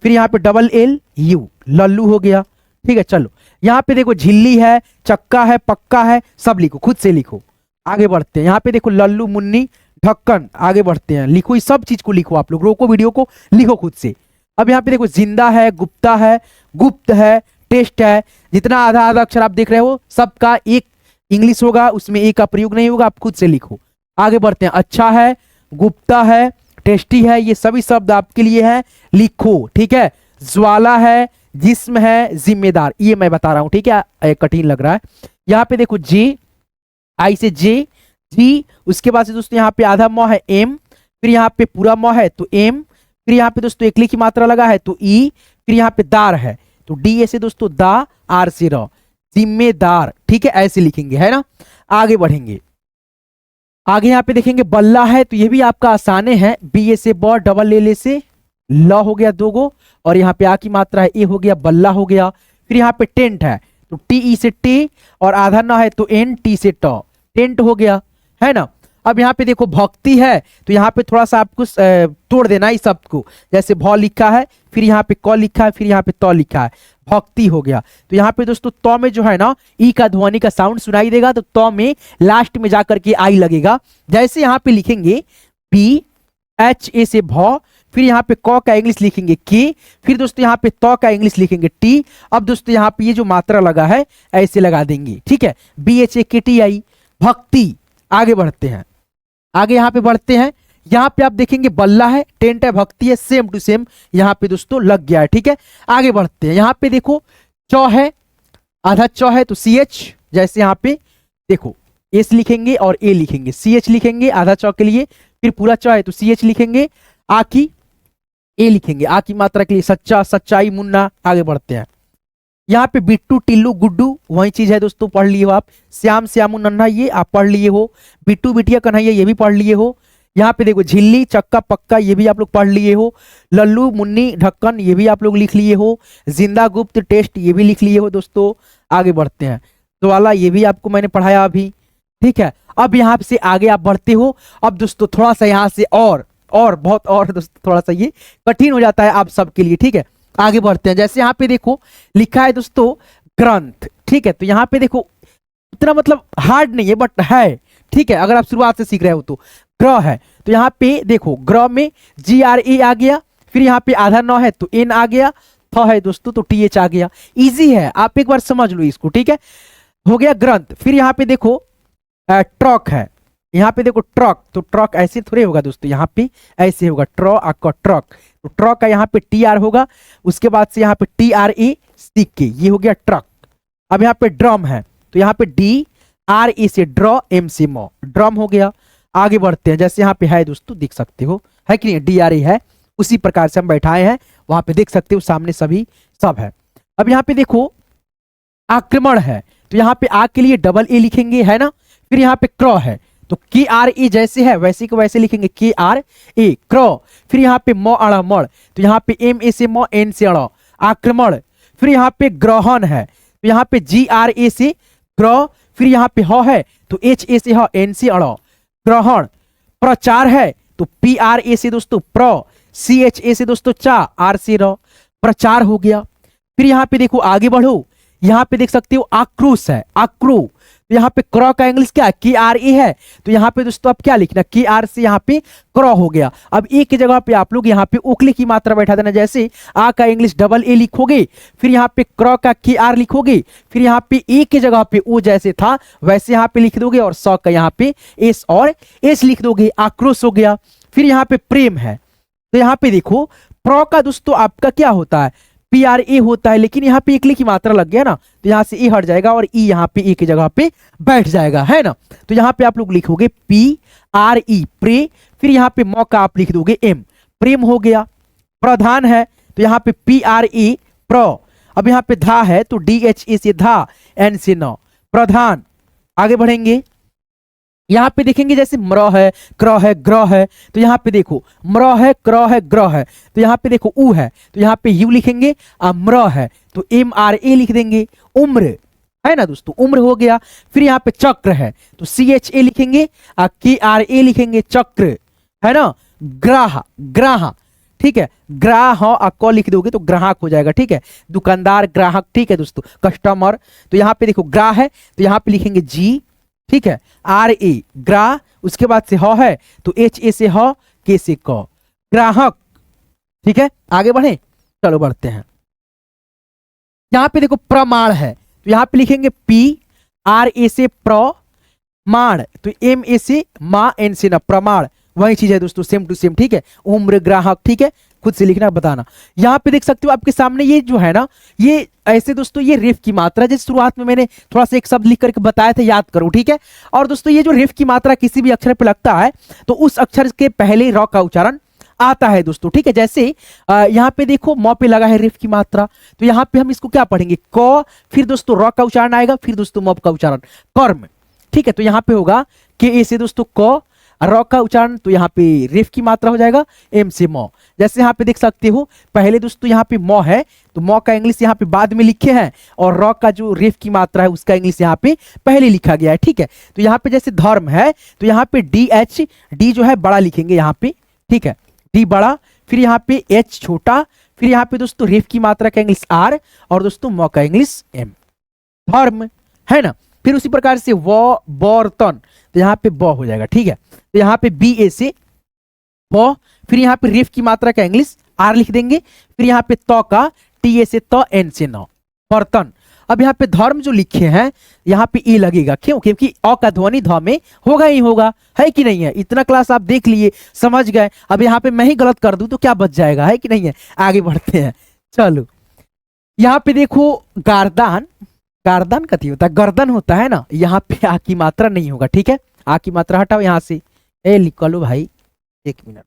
फिर यहाँ पे डबल एल यू, लल्लू हो गया, ठीक है। चलो यहाँ पे देखो झिल्ली है, चक्का है, पक्का है, सब लिखो, खुद से लिखो। आगे बढ़ते हैं, यहाँ पे देखो लल्लू मुन्नी ढक्कन, आगे बढ़ते हैं, लिखो इस सब चीज को लिखो, आप लोग रोको वीडियो को, लिखो खुद से। अब यहाँ पे देखो जिंदा है, गुप्ता है, गुप्त है, टेस्ट है, जितना आधा आधा अक्षर आप देख रहे हो सबका एक इंग्लिश होगा, उसमें एक का प्रयोग नहीं होगा, आप खुद से लिखो। आगे बढ़ते हैं, अच्छा है, गुप्ता है, टेस्टी है, ये सभी शब्द आपके लिए है, लिखो, ठीक है। ज्वाला है, जिस्म है, जिम्मेदार, ये मैं बता रहा हूं, ठीक है, कठिन लग रहा है। यहाँ पे देखो जे, आई से जे, जी, उसके बाद से दोस्तों यहाँ पे आधा म है एम, फिर यहाँ पे पूरा म है तो एम, फिर यहाँ पे दोस्तों एकली की मात्रा लगा है तो ई, फिर यहाँ पे दार है तो डी ए से दोस्तों दा, आर से र, जिम्मेदार, ठीक है, ऐसे लिखेंगे, है ना। आगे बढ़ेंगे, आगे यहाँ पे देखेंगे बल्ला है तो ये भी आपका आसाने है, बी ए से ब, डबल एल ए से ल हो गया 2 गो, और यहाँ पे आ की मात्रा है ए हो गया, बल्ला हो गया। फिर यहाँ पे टेंट है तो टी ई से टे, और आधा न है तो एन टी से ट, टेंट हो गया, है ना। अब यहाँ पे देखो भक्ति है तो यहाँ पे थोड़ा सा आपको तोड़ देना इस शब्द को, जैसे भ लिखा है, फिर यहाँ पे क लिखा है, फिर यहाँ पे त लिखा है, भक्ति हो गया। तो यहाँ पे दोस्तों त में जो है ना ई का ध्वनि का साउंड सुनाई देगा तो त में लास्ट में जाकर के आई लगेगा। जैसे यहाँ पे लिखेंगे बी एच ए से भ, फिर यहाँ पे क का इंग्लिश लिखेंगे के, फिर दोस्तों यहाँ पे त का इंग्लिश लिखेंगे टी। अब दोस्तों यहाँ पे ये जो मात्रा लगा है ऐसे लगा देंगे, ठीक है, BHAKTI भक्ति। आगे बढ़ते हैं, आगे यहाँ पे बढ़ते हैं। यहाँ पे आप देखेंगे बल्ला है, टेंट है, भक्ति है, सेम टू सेम यहाँ पे दोस्तों लग गया है, ठीक है। आगे बढ़ते हैं, यहाँ पे देखो चौ है, आधा चौ है तो CH, जैसे यहाँ पे देखो एस लिखेंगे और ए लिखेंगे, CH लिखेंगे आधा चौ के लिए, फिर पूरा चौ है तो CH लिखेंगे, आ की ए लिखेंगे, आ की मात्रा के लिए सच्चा, सच्चाई, मुन्ना। आगे बढ़ते हैं, यहाँ पे बिट्टू, टिल्लू, गुड्डू वही चीज है दोस्तों, पढ़ लिए हो आप। श्याम, श्यामू, नन्हा ये आप पढ़ लिए हो। बिट्टू, बिटिया, कन्हैया ये भी पढ़ लिए हो। यहाँ पे देखो झिल्ली, चक्का, पक्का ये भी आप लोग पढ़ लिए हो। लल्लू, मुन्नी, ढक्कन ये भी आप लोग लिख लिए हो। जिंदा, गुप्त, टेस्ट ये भी लिख लिए हो दोस्तों। आगे बढ़ते हैं, सवाला ये भी आपको मैंने पढ़ाया अभी, ठीक है। अब यहाँ से आगे आप बढ़ते हो। अब दोस्तों थोड़ा सा यहाँ से और बहुत और दोस्तों थोड़ा सा ये कठिन हो जाता है आप सबके लिए, ठीक है। आगे बढ़ते हैं, जैसे यहाँ पे देखो लिखा है दोस्तों ग्रंथ, ठीक है। तो यहाँ पे देखो उतना मतलब हार्ड नहीं है बट है, ठीक है, अगर आप शुरुआत से सीख रहे हो तो। ग्रह है तो यहाँ पे देखो ग्रह में GRA आ गया, फिर यहाँ पे आधा नौ है तो N आ गया, थ है दोस्तों तो TH आ गया। इजी है, आप एक बार समझ लो इसको, ठीक है। हो गया ग्रंथ। फिर यहाँ पे देखो ट्रक है, यहाँ पे देखो ट्रक, तो ट्रक ऐसे थोड़े होगा दोस्तों, यहाँ पे ऐसे होगा ट्रक, तो ट्रक का यहाँ पे TR होगा, उसके बाद से यहाँ पे TRA सीख के ये हो गया ट्रक। अब यहाँ पे ड्रम है तो यहाँ पे DRA से ड्रॉ, M से मॉ, ड्रम हो गया। आगे बढ़ते हैं, जैसे यहाँ पे है दोस्तों देख सकते हो, है कि नहीं, DRA है, उसी प्रकार से हम बैठाए हैं, वहां पे देख सकते हो सामने सभी सब है। अब यहाँ पे देखो आक्रमण है तो यहाँ पे आ के लिए डबल ए लिखेंगे, है ना। फिर यहाँ पे क्र है तो KRA जैसे है वैसे को वैसे लिखेंगे, KRA क्र। फिर यहाँ पे म अड़ा मड़ तो यहाँ पे MA से म, N से अड़, आक्रमण। फिर यहाँ पे ग्रहण है तो यहाँ पे GRA से ग्रह, फिर यहाँ पे ह है तो HA से ह, N से अड़, ग्रहण। प्रचार है तो PRA से दोस्तों प्र, CHA से दोस्तों चा, R से र, प्रचार हो गया। फिर यहाँ पे देखो आगे बढ़ो, यहाँ पे देख सकते हो आक्रोश है, आक्रो, तो यहाँ पे क्र का इंग्लिश क्या है, KRA है, तो यहाँ पे दोस्तों आप क्या लिखना, KR से यहाँ पे क्र हो गया। अब ए की जगह पे आप लोग यहाँ पे उकली की मात्रा बैठा देना, जैसे आ का इंग्लिश डबल ए लिखोगे, फिर यहाँ पे क्र का KR लिखोगे, फिर यहाँ पे ए की जगह पे ओ जैसे था वैसे यहाँ पे लिख दोगे, और स का यहाँ पे एस और एस लिख दोगे, आक्रोश हो गया। फिर यहाँ पे प्रेम है तो यहाँ पे देखो प्र का दोस्तों आपका क्या होता है, PRA होता है, लेकिन यहाँ पे एकली की मात्रा लग गया ना, तो यहाँ से ए हट जाएगा और ई यहाँ पे ए की जगह पे बैठ जाएगा, है ना। तो यहाँ पे आप लोग लिखोगे PRE प्रे, फिर यहाँ पे मौ का आप लिख दोगे M, प्रेम हो गया। प्रधान है तो यहाँ पे PRA प्र, अब यहाँ पे धा है तो DHA से धा, N से न, प्रधान। आगे बढ़ेंगे, यहाँ पे देखेंगे जैसे म्र है, क्र है, ग्रह है, तो यहाँ पे देखो म्र है, क्र है, ग्रह है, तो यहाँ पे देखो उ है तो यहाँ पे यू लिखेंगे, म्र है तो MRA लिख देंगे, उम्र है ना दोस्तों, उम्र हो गया। फिर यहाँ पे चक्र है तो CHA लिखेंगे, KRA लिखेंगे, चक्र, है ना। ग्राह, ग्राह, ठीक है, ग्राह क लिख दोगे तो ग्राहक हो जाएगा, ठीक है, दुकानदार, ग्राहक, ठीक है दोस्तों, कस्टमर। तो यहाँ पे देखो ग्राह है तो यहाँ पे लिखेंगे G, ठीक है, RA ग्रा, उसके बाद से ह है तो HA से ह, K से क, ग्राहक, ठीक है। आगे बढ़े, चलो बढ़ते हैं। यहाँ पे देखो प्रमाण है तो यहाँ पे लिखेंगे PRA से प्रमाण, तो MA से मा, N से ना, प्रमाण, वही चीज है दोस्तों, सेम टू सेम, ठीक है। उम्र, ग्राहक, ठीक है, खुद से लिखना बताना। यहाँ पे देख सकते हो आपके सामने ये जो है ना, ये ऐसे दोस्तों ये रेफ की मात्रा, जैसे शुरुआत में मैंने थोड़ा सा एक शब्द लिख करके बताया था, याद करो, ठीक है। और दोस्तों ये जो रेफ की मात्रा किसी भी अक्षर पे लगता है तो उस अक्षर के पहले र का उच्चारण आता है दोस्तों, ठीक है। जैसे यहाँ पे देखो म पे लगा है रेफ की मात्रा, तो यहाँ पे हम इसको क्या पढ़ेंगे, क, फिर दोस्तों र का उच्चारण आएगा, फिर दोस्तों म का उच्चारण, कर्म, ठीक है। तो यहाँ पे होगा के से दोस्तों क, र का उच्चारण, तो यहाँ पे रेफ की मात्रा हो जाएगा M से मौ। जैसे यहाँ पे देख सकते हो पहले दोस्तों यहाँ पे मौ है तो मौ का इंग्लिश यहाँ पे बाद में लिखे हैं, और र का जो रेफ की मात्रा है उसका इंग्लिश यहाँ पे पहले लिखा गया है, ठीक है। तो यहाँ पे जैसे धर्म है तो यहाँ पे DH, D जो है बड़ा लिखेंगे यहाँ पे, ठीक है, D बड़ा, फिर यहाँ पे H छोटा, फिर यहाँ पे दोस्तों रेफ की मात्रा का इंग्लिश R, और दोस्तों मौ का इंग्लिश M, धर्म, है ना। फिर उसी प्रकार से व, बर्तन, तो यहाँ पे ब हो जाएगा, ठीक है। तो यहाँ पे BA से ब, फिर यहाँ पे रेफ की मात्रा का इंग्लिश आर लिख देंगे, फिर यहाँ पे त का टी से त, एन से न, बर्तन। अब यहाँ पे धर्म जो लिखे हैं यहाँ पे ई लगेगा, क्यों? क्योंकि अ का ध्वनि ध में होगा ही होगा, है कि नहीं है? इतना क्लास आप देख लिए, समझ गए। अब यहाँ पे मैं ही गलत कर दूं तो क्या बच जाएगा, है कि नहीं है? आगे बढ़ते हैं, चलो। यहाँ पे देखो गारदान, गारदान कथी होता है? गर्दन होता है ना, यहाँ पे आ की मात्रा नहीं होगा, ठीक है? आ की मात्रा हटाओ यहाँ से, ए लिख लो भाई, 1 मिनट।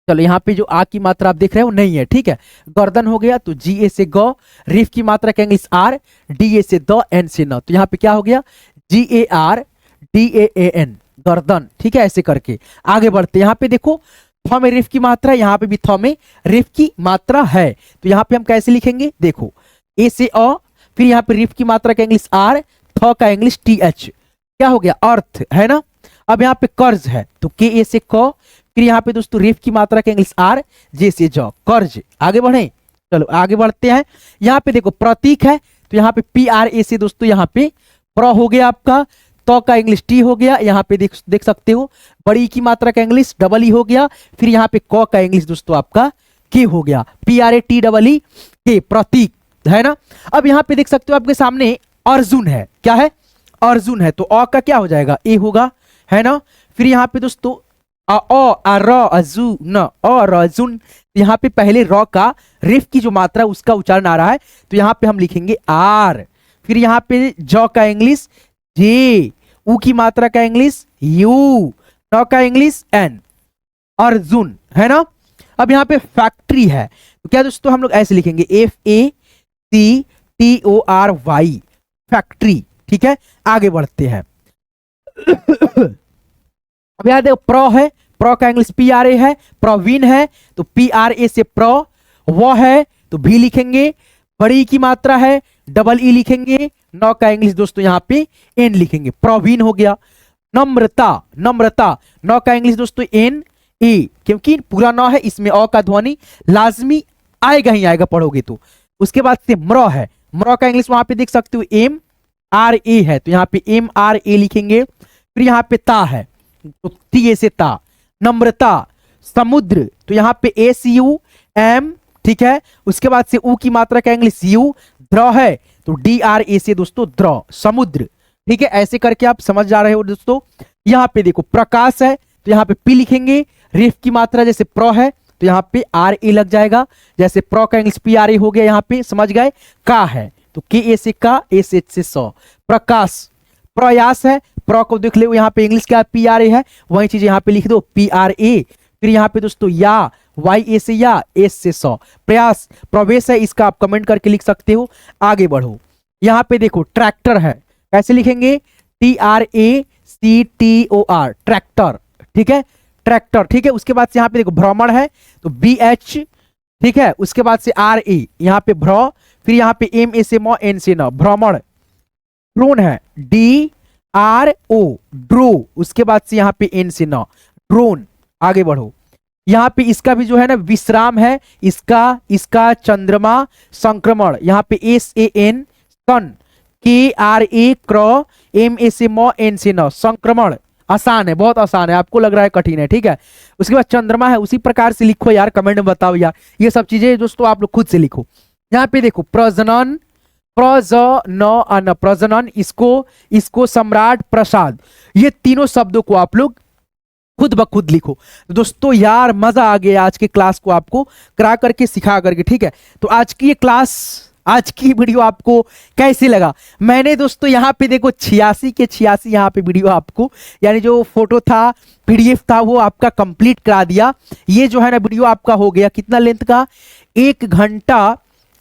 चलो यहाँ पे जो आ की मात्रा आप देख रहे हो नहीं है, ठीक है? गर्दन हो गया तो जी ए से ग, रेफ की मात्रा का इंग्लिश आर, डी ए से द, एन से न, तो यहाँ पे क्या हो गया? G A R D A N, गर्दन, ठीक है? ऐसे करके आगे बढ़ते। यहाँ पे देखो थ में रेफ की मात्रा, यहाँ पे भी थ में रेफ की मात्रा है, तो यहाँ पे हम कैसे लिखेंगे? देखो ए से अ, फिर यहाँ पे रेफ की मात्रा का इंग्लिश आर, थ का इंग्लिश टी एच, क्या हो गया? अर्थ, है ना? अब यहाँ पे कर्ज है तो के ए से क, फिर यहाँ पे दोस्तों रेफ की मात्रा का इंग्लिश आर, जे से ज, कर्ज। आगे बढ़े, चलो आगे बढ़ते हैं। यहाँ पे देखो प्रतीक है तो यहाँ पे पी आर ए से दोस्तों यहाँ पे प्र हो गया आपका, तो का इंग्लिश टी हो गया, यहाँ पे देख सकते हो बड़ी की मात्रा का इंग्लिश डबल ई हो गया, फिर यहाँ पे क का इंग्लिश दोस्तों आपका के हो गया, P R A T double E के, प्रतीक, है ना? अब यहाँ पे देख सकते हो आपके सामने अर्जुन है, क्या है? अर्जुन है तो अ का क्या हो जाएगा? ए होगा, है ना? फिर यहाँ पे दोस्तों अर्जुन, यहाँ पे पहले र का रेफ की जो मात्रा उसका उच्चारण आ रहा है तो यहाँ पे हम लिखेंगे आर, फिर यहाँ पे ज का इंग्लिश जे, उ की मात्रा का इंग्लिश यू, न का इंग्लिश एन, अर्जुन, है ना? अब यहाँ पे फैक्ट्री है तो क्या दोस्तों हम लोग ऐसे लिखेंगे FACTORY, फैक्ट्री, ठीक है? आगे बढ़ते हैं। अब यहाँ देखो प्र है, प्र का इंग्लिश पी आर ए है, प्रवीण है तो पी आर ए से प्र, वो है तो भी लिखेंगे, बड़ी की मात्रा है डबल ई लिखेंगे, नौ का इंग्लिश दोस्तों यहाँ पे एन लिखेंगे, प्रवीण हो गया। नम्रता, नम्रता, नौ का इंग्लिश दोस्तों एन ए, क्योंकि पूरा नौ है इसमें अ का ध्वनि लाजमी आएगा ही आएगा पढ़ोगे तो। उसके बाद से म्र है, म्र का इंग्लिश वहां पे देख सकते हो एम आर ए है तो यहाँ पे एम आर ए लिखेंगे, फिर यहाँ पे ता है तो टी ए से ता। नम्रता, समुद्र तो यहाँ पे एस यू एम, ठीक है? उसके बाद से ऊ की मात्रा का इंग्लिश यू, द्र है तो डी आर ए से दोस्तों द्र, समुद्र, ठीक है? ऐसे करके आप समझ जा रहे हो दोस्तों। यहाँ पे देखो प्रकाश है तो यहाँ पे पी लिखेंगे, रेफ की मात्रा जैसे प्र है तो यहाँ पे आर ए लग जाएगा, जैसे प्र का इंग्लिश पी आर ए हो गया, यहाँ पे समझ गए। का है तो के ए से का, एस एच से सौ, प्रकाश। प्रयास है, प्र को देख लो यहाँ पे इंग्लिश क्या पी आर ए है, वही चीज यहाँ पे लिख दो पी आर ए, फिर यहाँ पे दोस्तों या, वाई ए से या, एस से सौ, प्रयास। प्रवेश है इसका आप कमेंट करके लिख सकते हो। आगे बढ़ो, यहाँ पे देखो ट्रैक्टर है, कैसे लिखेंगे? T R A C T O R, tractor, ठीक है? ट्रैक्टर, ठीक है? उसके बाद से यहाँ पे देखो भ्रमण है तो बी एच, ठीक है? उसके बाद से आर ए, यहाँ पे भ्र, फिर यहाँ पे एम ए से म, एन से न, भ्रमण। ड्रोन है डी आर ओ, ड्रो, उसके बाद से यहाँ पे एन से न, ड्रोन। आगे बढ़ो, यहाँ पे इसका भी जो है ना विश्राम है, इसका चंद्रमा, संक्रमण, यहाँ पे एस ए एन, सन, के आर ए क्र, एम ए से म, एन से न, संक्रमण। आसान है, बहुत आसान है, आपको लग रहा है कठिन है, ठीक है? उसके बाद चंद्रमा है, उसी प्रकार से लिखो यार, कमेंट में बताओ यार, ये सब चीजें दोस्तों आप लोग खुद से लिखो। यहाँ पे देखो प्रजनन, प्रजनन, इसको सम्राट प्रसाद, ये तीनों शब्दों को आप लोग खुद ब खुद लिखो। दोस्तों यार मजा आ गया आज के क्लास को आपको करा करके सिखा करके, ठीक है? तो आज की ये क्लास, आज की वीडियो आपको कैसे लगा? मैंने दोस्तों यहाँ पे देखो 86 के 86 यहाँ पे वीडियो आपको, यानी जो फोटो था, पीडीएफ था, वो आपका कंप्लीट करा दिया। ये जो है ना वीडियो आपका हो गया कितना लेंथ का? 1 घंटा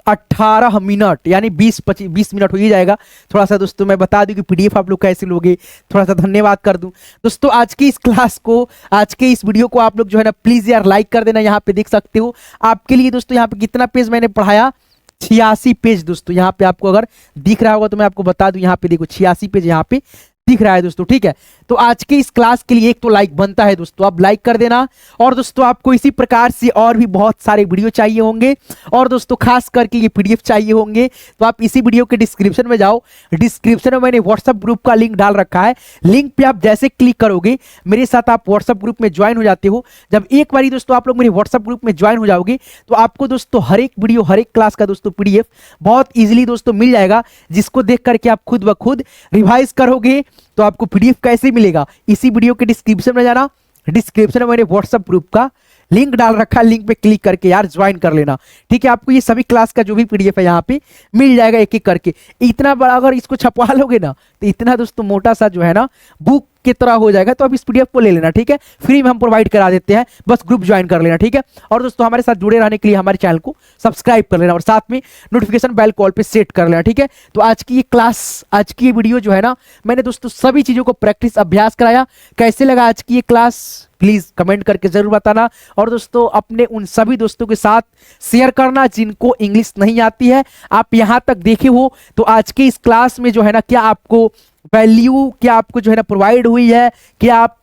18 मिनट, यानी 20 मिनट हो ही जाएगा। थोड़ा सा दोस्तों मैं बता दूं कि पीडीएफ आप लोग कैसे लोगे, थोड़ा सा धन्यवाद कर दूं दोस्तों। आज की इस क्लास को, आज के इस वीडियो को आप लोग जो है ना प्लीज यार लाइक कर देना। यहाँ पे देख सकते हो आपके लिए दोस्तों, यहाँ पे कितना पेज मैंने पढ़ाया? 86 पेज दोस्तों। यहाँ पे आपको अगर दिख रहा होगा तो मैं आपको बता दूं, यहाँ पे देखो 86 पेज यहाँ पे दिख रहा है दोस्तों, ठीक है। तो आज के इस क्लास के लिए एक तो लाइक बनता है दोस्तों, आप लाइक कर देना। और दोस्तों आपको इसी प्रकार से और भी बहुत सारे वीडियो चाहिए होंगे, और दोस्तों खास करके ये पीडीएफ चाहिए होंगे, तो आप इसी वीडियो के डिस्क्रिप्शन में जाओ। डिस्क्रिप्शन में मैंने व्हाट्सएप ग्रुप का लिंक डाल रखा है। लिंक पे आप जैसे क्लिक करोगे मेरे साथ आप व्हाट्सएप ग्रुप में ज्वाइन हो जाते हो। जब एक बारी दोस्तों आप लोग मेरे व्हाट्सएप ग्रुप में ज्वाइन हो जाओगे तो आपको दोस्तों हर एक वीडियो, हर एक क्लास का दोस्तों पीडीएफ बहुत इजीली दोस्तों मिल जाएगा, जिसको देख करके आप खुद ब खुद रिवाइज करोगे। तो आपको पीडीएफ कैसे मिलेगा, इसी वीडियो के डिस्क्रिप्शन में जाना। डिस्क्रिप्शन में मैंने व्हाट्सएप ग्रुप का लिंक डाल रखा है, लिंक पे क्लिक करके यार ज्वाइन कर लेना, ठीक है। आपको ये सभी क्लास का जो भी पीडीएफ है यहाँ पे मिल जाएगा एक एक करके। इतना बड़ा अगर इसको छपवा लोगे ना तो इतना दोस्तों मोटा सा जो है ना बुक की तरह हो जाएगा। तो आप इस पीडीएफ को ले लेना, ठीक है, फ्री में हम प्रोवाइड करा देते हैं, बस ग्रुप ज्वाइन कर लेना, ठीक है। और दोस्तों हमारे साथ जुड़े रहने के लिए हमारे चैनल को सब्सक्राइब कर लेना और साथ में नोटिफिकेशन बेल कॉल पे सेट कर लेना, ठीक है। तो आज की ये क्लास, आज की ये वीडियो जो है ना, मैंने दोस्तों सभी चीजों को प्रैक्टिस अभ्यास कराया। कैसे लगा आज की ये क्लास प्लीज कमेंट करके जरूर बताना। और दोस्तों अपने उन सभी दोस्तों के साथ शेयर करना जिनको इंग्लिश नहीं आती है। आप यहां तक देखे हो तो आज के इस क्लास में जो है ना क्या आपको वैल्यू, क्या आपको जो है ना प्रोवाइड हुई है, क्या आप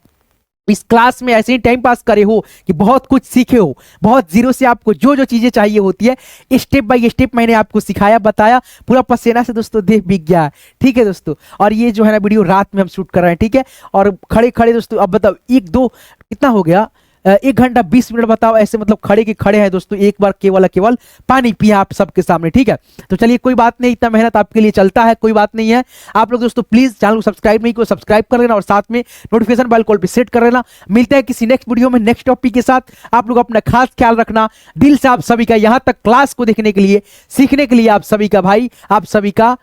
इस क्लास में ऐसे ही टाइम पास करे हो कि बहुत कुछ सीखे हो, बहुत जीरो से आपको जो जो चीजें चाहिए होती है स्टेप बाय स्टेप मैंने आपको सिखाया, बताया, पूरा पसीना से दोस्तों देह भीग गया है, ठीक है दोस्तों। और ये जो है ना वीडियो रात में हम शूट कर रहे हैं, ठीक है। और खड़े खड़े दोस्तों अब बताओ एक दो कितना हो गया, 1 घंटा 20 मिनट बताओ ऐसे, मतलब खड़े के खड़े हैं दोस्तों, एक बार केवल पानी पिया आप सबके सामने, ठीक है। तो चलिए कोई बात नहीं, इतना मेहनत आपके लिए चलता है, कोई बात नहीं है। आप लोग दोस्तों प्लीज चैनल को सब्सक्राइब नहीं किया, सब्सक्राइब कर लेना और साथ में नोटिफिकेशन बेल कॉल पे सेट कर लेना। मिलते हैं किसी नेक्स्ट वीडियो में नेक्स्ट टॉपिक के साथ। आप लोग अपना खास ख्याल रखना। दिल से आप सभी का यहाँ तक क्लास को देखने के लिए, सीखने के लिए आप सभी का भाई, आप सभी का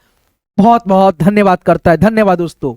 बहुत बहुत धन्यवाद करता है। धन्यवाद दोस्तों।